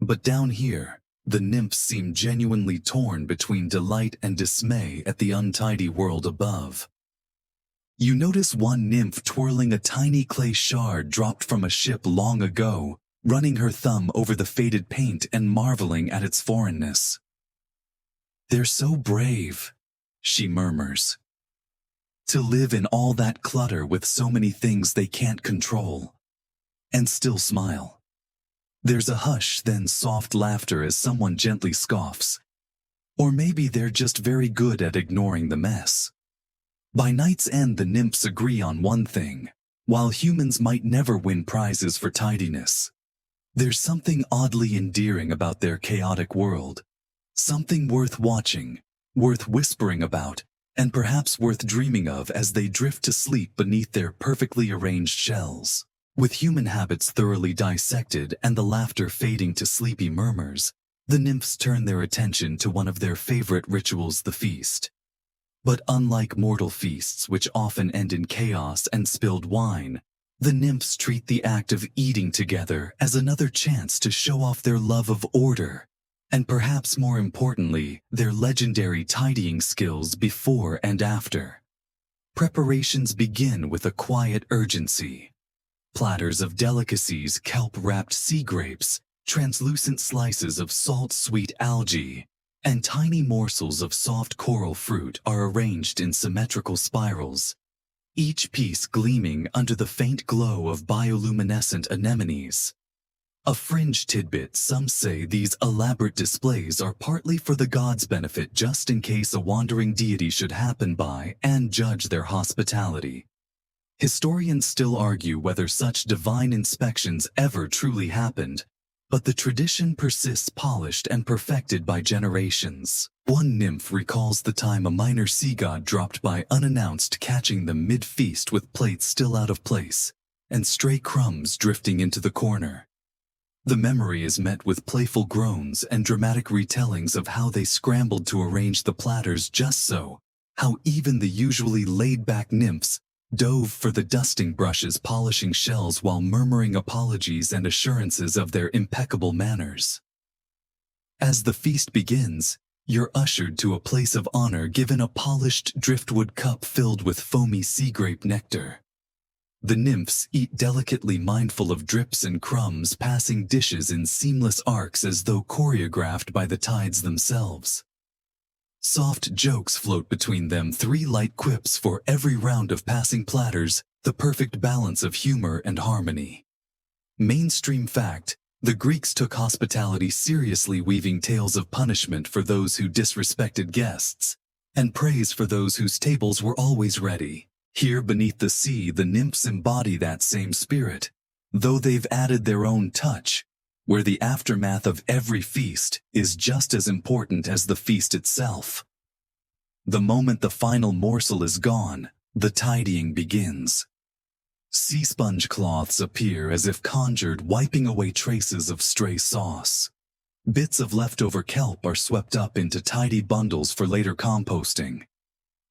But down here, the nymphs seem genuinely torn between delight and dismay at the untidy world above. You notice one nymph twirling a tiny clay shard dropped from a ship long ago, running her thumb over the faded paint and marveling at its foreignness. "They're so brave," she murmurs. "To live in all that clutter with so many things they can't control, and still smile." There's a hush, then soft laughter as someone gently scoffs. Or maybe they're just very good at ignoring the mess. By night's end, the nymphs agree on one thing: while humans might never win prizes for tidiness, there's something oddly endearing about their chaotic world. Something worth watching, worth whispering about, and perhaps worth dreaming of as they drift to sleep beneath their perfectly arranged shells. With human habits thoroughly dissected and the laughter fading to sleepy murmurs, the nymphs turn their attention to one of their favorite rituals: the feast. But unlike mortal feasts, which often end in chaos and spilled wine, the nymphs treat the act of eating together as another chance to show off their love of order, and perhaps more importantly, their legendary tidying skills before and after. Preparations begin with a quiet urgency. Platters of delicacies, kelp-wrapped sea grapes, translucent slices of salt-sweet algae, and tiny morsels of soft coral fruit are arranged in symmetrical spirals, each piece gleaming under the faint glow of bioluminescent anemones. A fringe tidbit: some say these elaborate displays are partly for the gods' benefit, just in case a wandering deity should happen by and judge their hospitality. Historians still argue whether such divine inspections ever truly happened, but the tradition persists, polished and perfected by generations. One nymph recalls the time a minor sea god dropped by unannounced, catching them mid-feast with plates still out of place and stray crumbs drifting into the corner. The memory is met with playful groans and dramatic retellings of how they scrambled to arrange the platters just so, how even the usually laid-back nymphs dove for the dusting brushes, polishing shells while murmuring apologies and assurances of their impeccable manners. As the feast begins, you're ushered to a place of honor, given a polished driftwood cup filled with foamy sea grape nectar. The nymphs eat delicately, mindful of drips and crumbs, passing dishes in seamless arcs as though choreographed by the tides themselves. Soft jokes float between them, 3 light quips for every round of passing platters, the perfect balance of humor and harmony. Mainstream fact: The Greeks took hospitality seriously, weaving tales of punishment for those who disrespected guests, and praise for those whose tables were always ready. Here beneath the sea, the nymphs embody that same spirit, though they've added their own touch, where the aftermath of every feast is just as important as the feast itself. The moment the final morsel is gone, the tidying begins. Sea sponge cloths appear as if conjured, wiping away traces of stray sauce. Bits of leftover kelp are swept up into tidy bundles for later composting.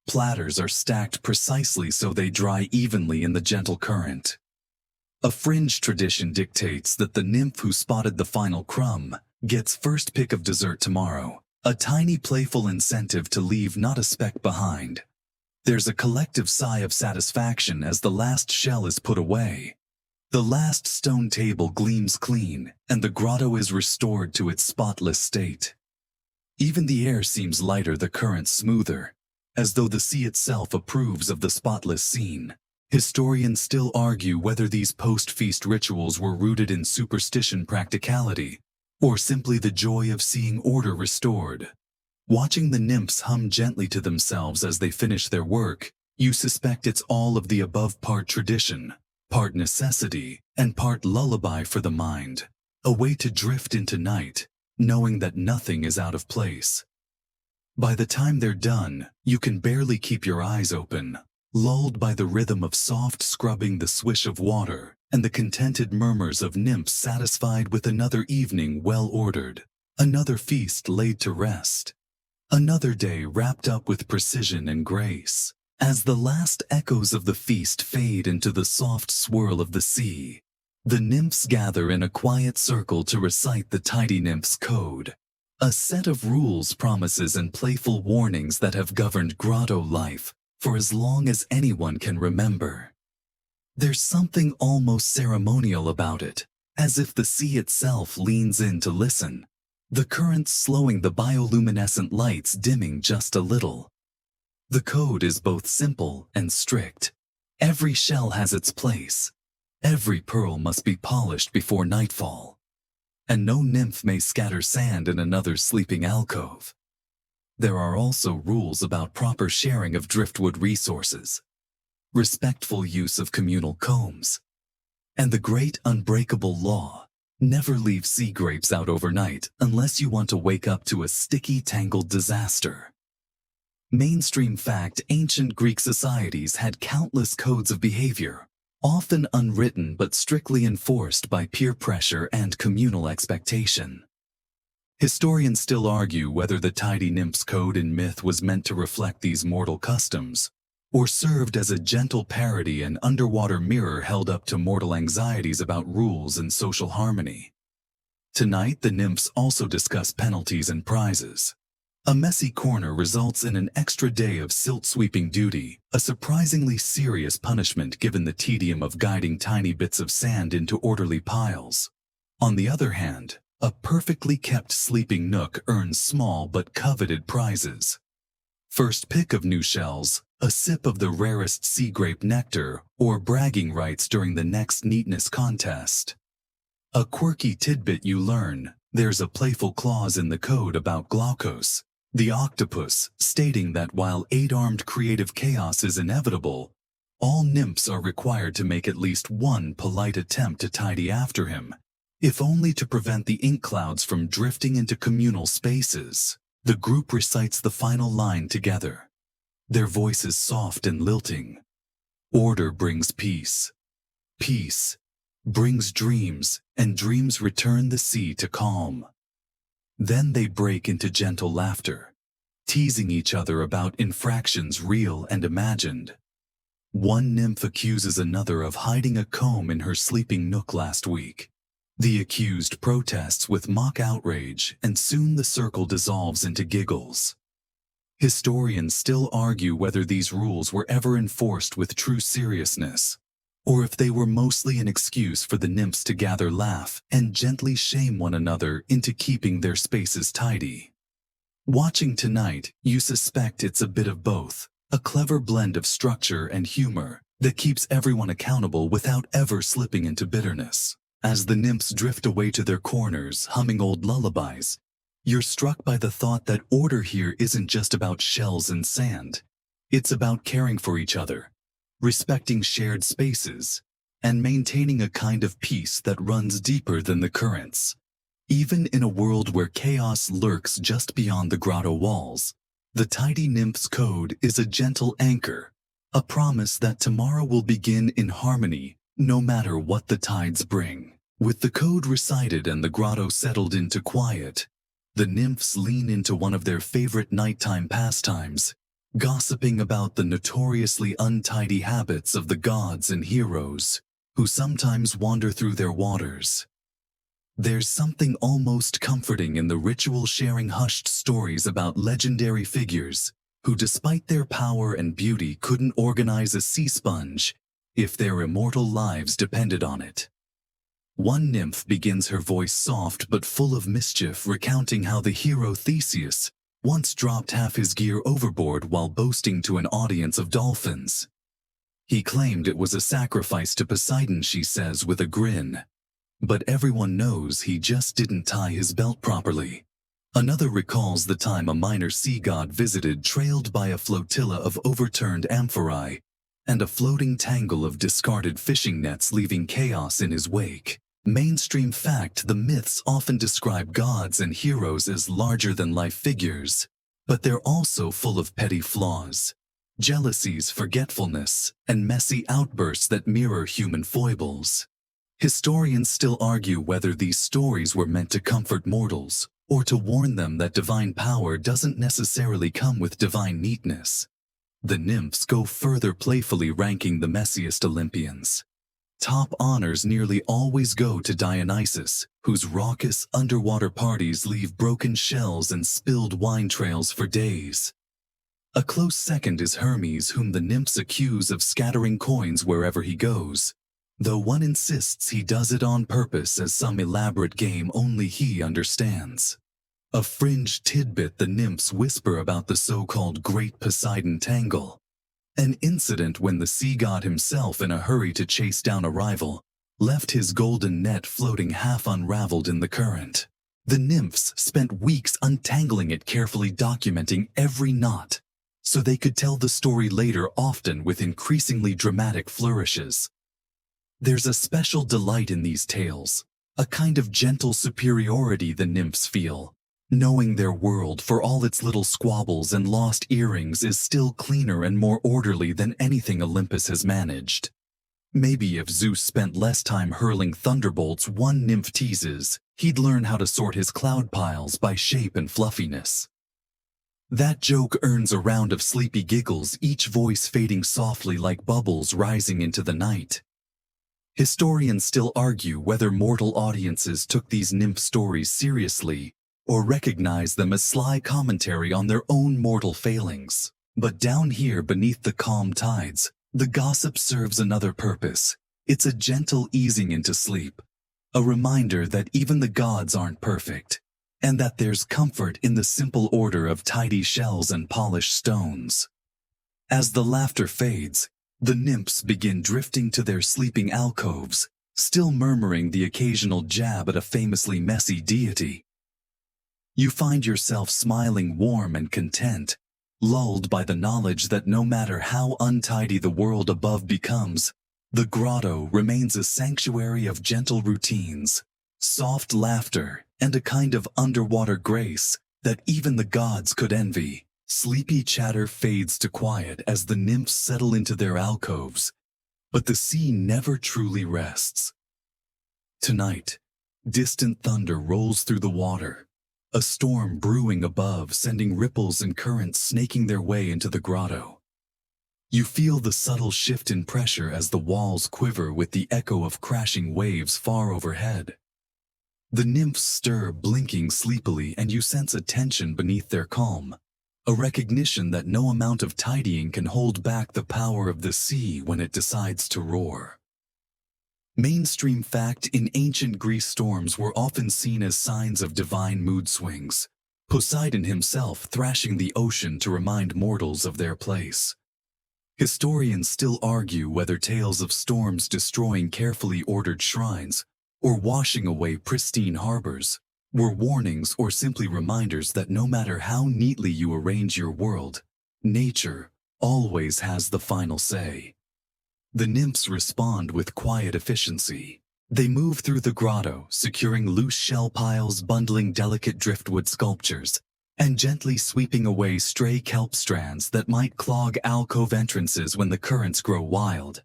Platters are stacked precisely so they dry evenly in the gentle current. A fringe tradition dictates that the nymph who spotted the final crumb gets first pick of dessert tomorrow, a tiny playful incentive to leave not a speck behind. There's a collective sigh of satisfaction as the last shell is put away. The last stone table gleams clean, and the grotto is restored to its spotless state. Even the air seems lighter, the current smoother, as though the sea itself approves of the spotless scene. Historians still argue whether these post-feast rituals were rooted in superstition, practicality, or simply the joy of seeing order restored. Watching the nymphs hum gently to themselves as they finish their work, you suspect it's all of the above, part tradition, part necessity, and part lullaby for the mind, a way to drift into night, knowing that nothing is out of place. By the time they're done, you can barely keep your eyes open, lulled by the rhythm of soft scrubbing, the swish of water, and the contented murmurs of nymphs satisfied with another evening well ordered, another feast laid to rest. Another day wrapped up with precision and grace. As the last echoes of the feast fade into the soft swirl of the sea, the nymphs gather in a quiet circle to recite the Tidy Nymphs Code, a set of rules, promises, and playful warnings that have governed grotto life for as long as anyone can remember. There's something almost ceremonial about it, as if the sea itself leans in to listen. The currents slowing, the bioluminescent lights dimming just a little. The code is both simple and strict. Every shell has its place. Every pearl must be polished before nightfall. And no nymph may scatter sand in another's sleeping alcove. There are also rules about proper sharing of driftwood resources, respectful use of communal combs, and the great unbreakable law: never leave sea grapes out overnight unless you want to wake up to a sticky, tangled disaster. Mainstream fact: ancient Greek societies had countless codes of behavior, often unwritten but strictly enforced by peer pressure and communal expectation. Historians still argue whether the Tidy Nymphs Code in myth was meant to reflect these mortal customs, or served as a gentle parody, an underwater mirror held up to mortal anxieties about rules and social harmony. Tonight, the nymphs also discuss penalties and prizes. A messy corner results in an extra day of silt-sweeping duty, a surprisingly serious punishment given the tedium of guiding tiny bits of sand into orderly piles. On the other hand, a perfectly kept sleeping nook earns small but coveted prizes. First pick of new shells, a sip of the rarest sea grape nectar, or bragging rights during the next neatness contest. A quirky tidbit you learn: there's a playful clause in the code about Glaucos, the octopus, stating that while 8-armed creative chaos is inevitable, all nymphs are required to make at least one polite attempt to tidy after him, if only to prevent the ink clouds from drifting into communal spaces. The group recites the final line together, their voices soft and lilting. Order brings peace. Peace brings dreams, and dreams return the sea to calm. Then they break into gentle laughter, teasing each other about infractions real and imagined. One nymph accuses another of hiding a comb in her sleeping nook last week. The accused protests with mock outrage, and soon the circle dissolves into giggles. Historians still argue whether these rules were ever enforced with true seriousness, or if they were mostly an excuse for the nymphs to gather, laugh, and gently shame one another into keeping their spaces tidy. Watching tonight, you suspect it's a bit of both, a clever blend of structure and humor that keeps everyone accountable without ever slipping into bitterness. As the nymphs drift away to their corners, humming old lullabies, you're struck by the thought that order here isn't just about shells and sand. It's about caring for each other, respecting shared spaces, and maintaining a kind of peace that runs deeper than the currents. Even in a world where chaos lurks just beyond the grotto walls, the tidy nymph's code is a gentle anchor, a promise that tomorrow will begin in harmony, no matter what the tides bring. With the code recited and the grotto settled into quiet, the nymphs lean into one of their favorite nighttime pastimes, gossiping about the notoriously untidy habits of the gods and heroes who sometimes wander through their waters. There's something almost comforting in the ritual sharing hushed stories about legendary figures who, despite their power and beauty, couldn't organize a sea sponge if their immortal lives depended on it. One nymph begins, her voice soft but full of mischief, recounting how the hero Theseus once dropped half his gear overboard while boasting to an audience of dolphins. He claimed it was a sacrifice to Poseidon, she says with a grin. But everyone knows he just didn't tie his belt properly. Another recalls the time a minor sea god visited, trailed by a flotilla of overturned amphorae and a floating tangle of discarded fishing nets, leaving chaos in his wake. Mainstream fact: the myths often describe gods and heroes as larger-than-life figures, but they're also full of petty flaws, jealousies, forgetfulness, and messy outbursts that mirror human foibles. Historians still argue whether these stories were meant to comfort mortals or to warn them that divine power doesn't necessarily come with divine neatness. The nymphs go further, playfully ranking the messiest Olympians. Top honors nearly always go to Dionysus, whose raucous underwater parties leave broken shells and spilled wine trails for days. A close second is Hermes, whom the nymphs accuse of scattering coins wherever he goes, though one insists he does it on purpose as some elaborate game only he understands. A fringe tidbit: the nymphs whisper about the so-called Great Poseidon Tangle, an incident when the sea god himself, in a hurry to chase down a rival, left his golden net floating half unraveled in the current. The nymphs spent weeks untangling it, carefully documenting every knot, so they could tell the story later, often with increasingly dramatic flourishes. There's a special delight in these tales, a kind of gentle superiority the nymphs feel, knowing their world, for all its little squabbles and lost earrings, is still cleaner and more orderly than anything Olympus has managed. Maybe if Zeus spent less time hurling thunderbolts, one nymph teases, he'd learn how to sort his cloud piles by shape and fluffiness. That joke earns a round of sleepy giggles, each voice fading softly like bubbles rising into the night. Historians still argue whether mortal audiences took these nymph stories seriously or recognized them as sly commentary on their own mortal failings. But down here beneath the calm tides, the gossip serves another purpose. It's a gentle easing into sleep, a reminder that even the gods aren't perfect, and that there's comfort in the simple order of tidy shells and polished stones. As the laughter fades, the nymphs begin drifting to their sleeping alcoves, still murmuring the occasional jab at a famously messy deity. You find yourself smiling, warm and content, lulled by the knowledge that no matter how untidy the world above becomes, the grotto remains a sanctuary of gentle routines, soft laughter, and a kind of underwater grace that even the gods could envy. Sleepy chatter fades to quiet as the nymphs settle into their alcoves, but the sea never truly rests. Tonight, distant thunder rolls through the water, a storm brewing above, sending ripples and currents snaking their way into the grotto. You feel the subtle shift in pressure as the walls quiver with the echo of crashing waves far overhead. The nymphs stir, blinking sleepily, and you sense a tension beneath their calm, a recognition that no amount of tidying can hold back the power of the sea when it decides to roar. Mainstream fact: in ancient Greece, storms were often seen as signs of divine mood swings, Poseidon himself thrashing the ocean to remind mortals of their place. Historians still argue whether tales of storms destroying carefully ordered shrines or washing away pristine harbors, were warnings or simply reminders that no matter how neatly you arrange your world, nature always has the final say. The nymphs respond with quiet efficiency. They move through the grotto, securing loose shell piles, bundling delicate driftwood sculptures, and gently sweeping away stray kelp strands that might clog alcove entrances when the currents grow wild.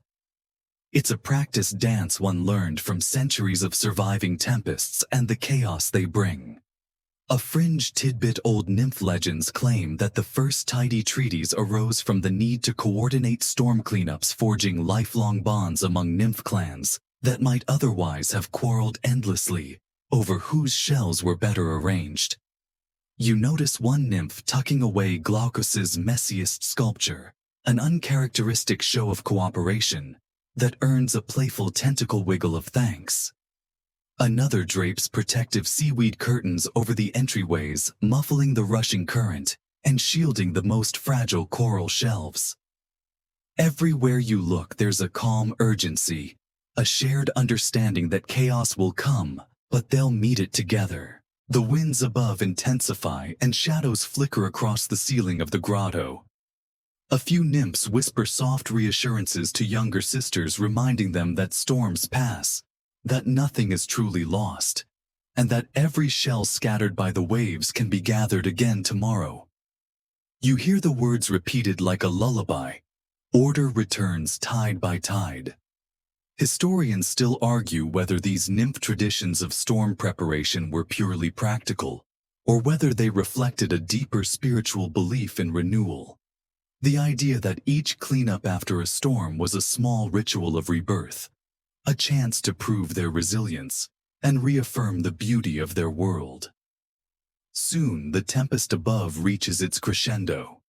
It's a practiced dance one learned from centuries of surviving tempests and the chaos they bring. A fringe tidbit: old nymph legends claim that the first tidy treaties arose from the need to coordinate storm cleanups, forging lifelong bonds among nymph clans that might otherwise have quarreled endlessly over whose shells were better arranged. You notice one nymph tucking away Glaucus's messiest sculpture, an uncharacteristic show of cooperation that earns a playful tentacle wiggle of thanks. Another drapes protective seaweed curtains over the entryways, muffling the rushing current and shielding the most fragile coral shelves. Everywhere you look, there's a calm urgency, a shared understanding that chaos will come, but they'll meet it together. The winds above intensify and shadows flicker across the ceiling of the grotto. A few nymphs whisper soft reassurances to younger sisters, reminding them that storms pass, that nothing is truly lost, and that every shell scattered by the waves can be gathered again tomorrow. You hear the words repeated like a lullaby: order returns tide by tide. Historians still argue whether these nymph traditions of storm preparation were purely practical, or whether they reflected a deeper spiritual belief in renewal. The idea that each cleanup after a storm was a small ritual of rebirth, a chance to prove their resilience and reaffirm the beauty of their world. Soon the tempest above reaches its crescendo.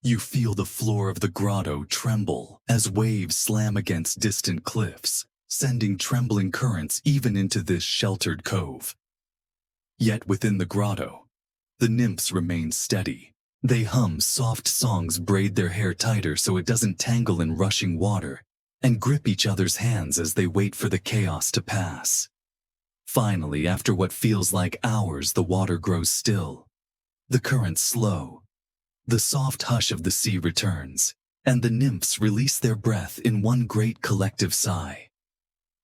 You feel the floor of the grotto tremble as waves slam against distant cliffs, sending trembling currents even into this sheltered cove. Yet within the grotto, the nymphs remain steady. They hum soft songs, braid their hair tighter so it doesn't tangle in rushing water, and grip each other's hands as they wait for the chaos to pass. Finally, after what feels like hours, the water grows still. The currents slow. The soft hush of the sea returns, and the nymphs release their breath in one great collective sigh.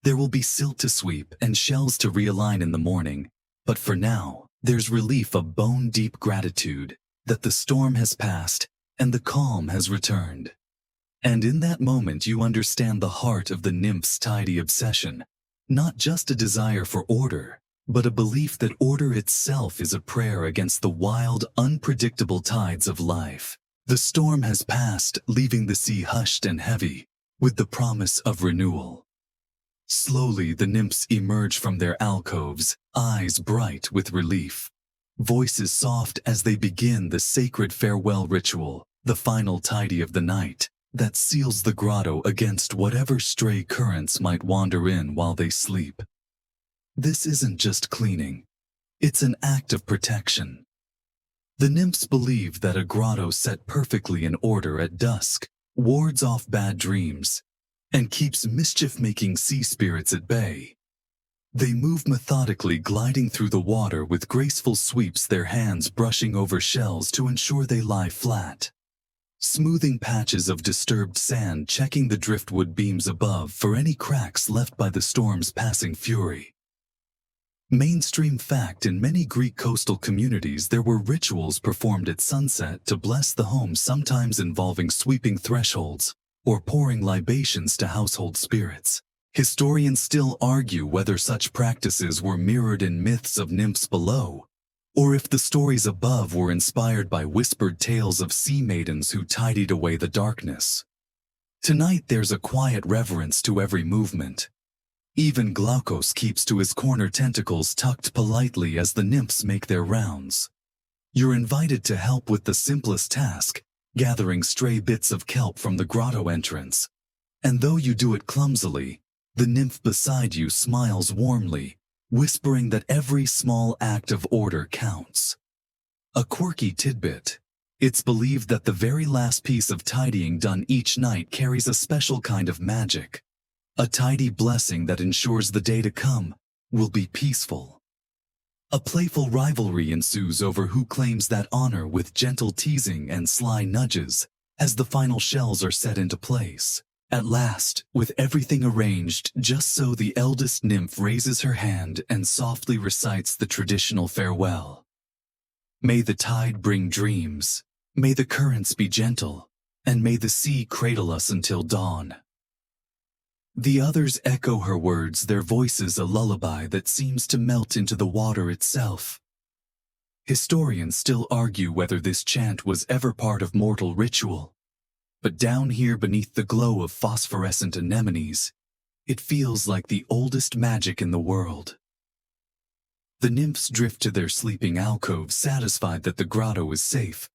There will be silt to sweep and shells to realign in the morning, but for now, there's relief, a bone-deep gratitude that the storm has passed and the calm has returned. And in that moment you understand the heart of the nymph's tidy obsession, not just a desire for order, but a belief that order itself is a prayer against the wild, unpredictable tides of life. The storm has passed, leaving the sea hushed and heavy, with the promise of renewal. Slowly the nymphs emerge from their alcoves, eyes bright with relief, voices soft as they begin the sacred farewell ritual, the final tidy of the night that seals the grotto against whatever stray currents might wander in while they sleep. This isn't just cleaning, it's an act of protection. The nymphs believe that a grotto set perfectly in order at dusk wards off bad dreams and keeps mischief-making sea spirits at bay. They move methodically, gliding through the water with graceful sweeps, their hands brushing over shells to ensure they lie flat, smoothing patches of disturbed sand, checking the driftwood beams above for any cracks left by the storm's passing fury. Mainstream fact: in many Greek coastal communities there were rituals performed at sunset to bless the home, sometimes involving sweeping thresholds or pouring libations to household spirits. Historians still argue whether such practices were mirrored in myths of nymphs below, or if the stories above were inspired by whispered tales of sea maidens who tidied away the darkness. Tonight there's a quiet reverence to every movement. Even Glaucus keeps to his corner, tentacles tucked politely as the nymphs make their rounds. You're invited to help with the simplest task, gathering stray bits of kelp from the grotto entrance. And though you do it clumsily, the nymph beside you smiles warmly, whispering that every small act of order counts. A quirky tidbit: it's believed that the very last piece of tidying done each night carries a special kind of magic, A tidy blessing that ensures the day to come will be peaceful. A playful rivalry ensues over who claims that honor with gentle teasing and sly nudges as the final shells are set into place. At last, with everything arranged just so, the eldest nymph raises her hand and softly recites the traditional farewell. May the tide bring dreams, may the currents be gentle, and may the sea cradle us until dawn. The others echo her words, their voices a lullaby that seems to melt into the water itself. Historians still argue whether this chant was ever part of mortal ritual. But down here beneath the glow of phosphorescent anemones, it feels like the oldest magic in the world. The nymphs drift to their sleeping alcoves, satisfied that the grotto is safe.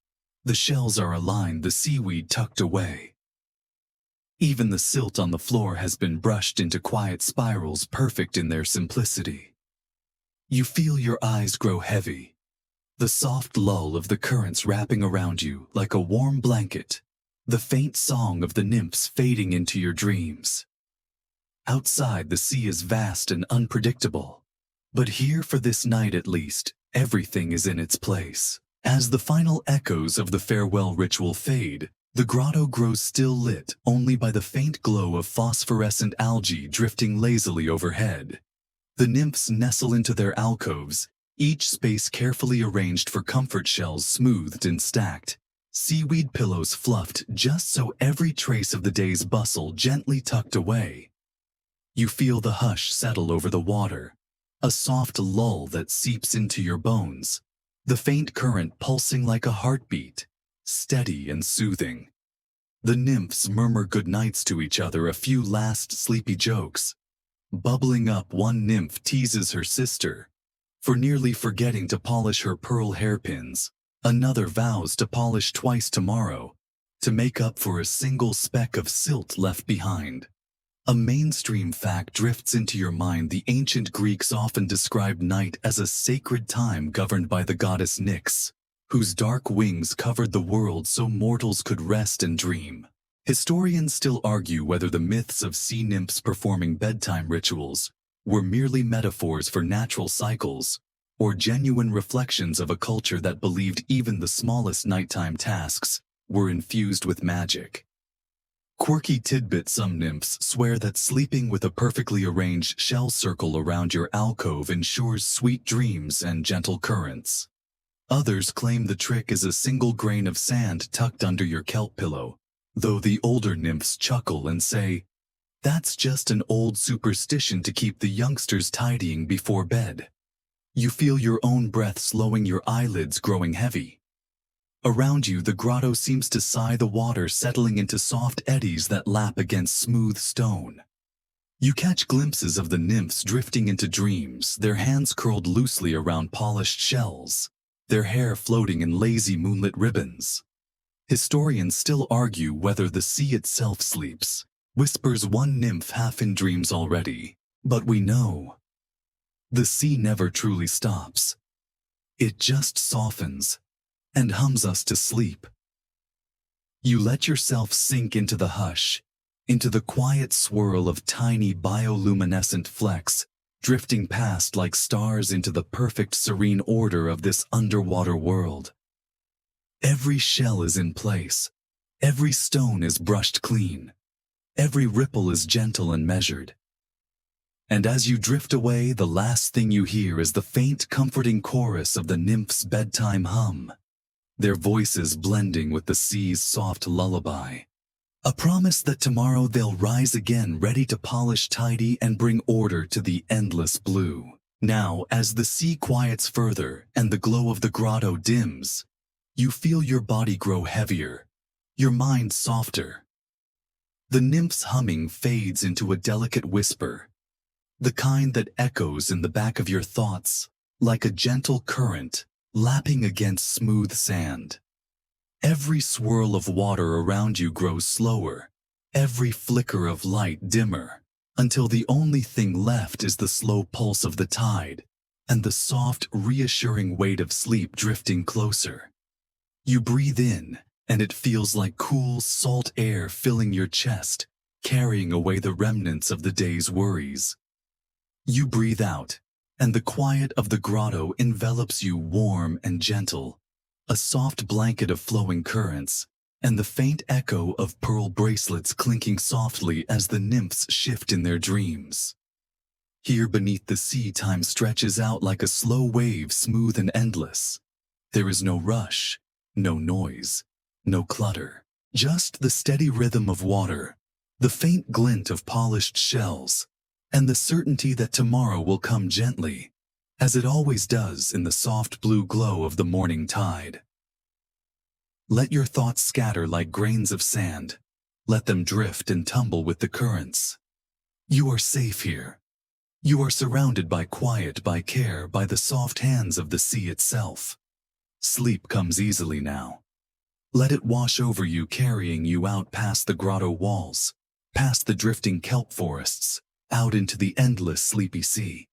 The shells are aligned, the seaweed tucked away. Even the silt on the floor has been brushed into quiet spirals, perfect in their simplicity. You feel your eyes grow heavy, the soft lull of the currents wrapping around you like a warm blanket, the faint song of the nymphs fading into your dreams. Outside, the sea is vast and unpredictable, but here, for this night at least, everything is in its place. As the final echoes of the farewell ritual fade, the grotto grows still, lit only by the faint glow of phosphorescent algae drifting lazily overhead. The nymphs nestle into their alcoves, each space carefully arranged for comfort shells smoothed and stacked, seaweed pillows fluffed just so every trace of the day's bustle gently tucked away. You feel the hush settle over the water, a soft lull that seeps into your bones, the faint current pulsing like a heartbeat, steady and soothing. The nymphs murmur good nights to each other, a few last sleepy jokes. Bubbling up, one nymph teases her sister for nearly forgetting to polish her pearl hairpins. Another vows to polish twice tomorrow, to make up for a single speck of silt left behind. A mainstream fact drifts into your mind. The ancient Greeks often described night as a sacred time governed by the goddess Nyx, whose dark wings covered the world so mortals could rest and dream. Historians still argue whether the myths of sea nymphs performing bedtime rituals were merely metaphors for natural cycles, or genuine reflections of a culture that believed even the smallest nighttime tasks were infused with magic. Quirky tidbit: some nymphs swear that sleeping with a perfectly arranged shell circle around your alcove ensures sweet dreams and gentle currents. Others claim the trick is a single grain of sand tucked under your kelp pillow, though the older nymphs chuckle and say, "That's just an old superstition to keep the youngsters tidying before bed." You feel your own breath slowing, your eyelids growing heavy. Around you, the grotto seems to sigh, the water settling into soft eddies that lap against smooth stone. You catch glimpses of the nymphs drifting into dreams, their hands curled loosely around polished shells, their hair floating in lazy moonlit ribbons. Historians still argue whether the sea itself sleeps, whispers one nymph, half in dreams already. But we know the sea never truly stops. It just softens and hums us to sleep. You let yourself sink into the hush, into the quiet swirl of tiny bioluminescent flecks drifting past like stars into the perfect serene order of this underwater world. Every shell is in place, every stone is brushed clean, every ripple is gentle and measured. And as you drift away, the last thing you hear is the faint, comforting chorus of the nymphs' bedtime hum, their voices blending with the sea's soft lullaby. A promise that tomorrow they'll rise again, ready to polish, tidy, and bring order to the endless blue. Now, as the sea quiets further and the glow of the grotto dims, you feel your body grow heavier, your mind softer. The nymph's humming fades into a delicate whisper, the kind that echoes in the back of your thoughts, like a gentle current lapping against smooth sand. Every swirl of water around you grows slower, every flicker of light dimmer, until the only thing left is the slow pulse of the tide and the soft, reassuring weight of sleep drifting closer. You breathe in, and it feels like cool, salt air filling your chest, carrying away the remnants of the day's worries. You breathe out, and the quiet of the grotto envelops you warm and gentle, a soft blanket of flowing currents, and the faint echo of pearl bracelets clinking softly as the nymphs shift in their dreams. Here beneath the sea, time stretches out like a slow wave, smooth and endless. There is no rush, no noise, no clutter, just the steady rhythm of water, the faint glint of polished shells, and the certainty that tomorrow will come gently, as it always does in the soft blue glow of the morning tide. Let your thoughts scatter like grains of sand. Let them drift and tumble with the currents. You are safe here. You are surrounded by quiet, by care, by the soft hands of the sea itself. Sleep comes easily now. Let it wash over you, carrying you out past the grotto walls, past the drifting kelp forests, out into the endless sleepy sea.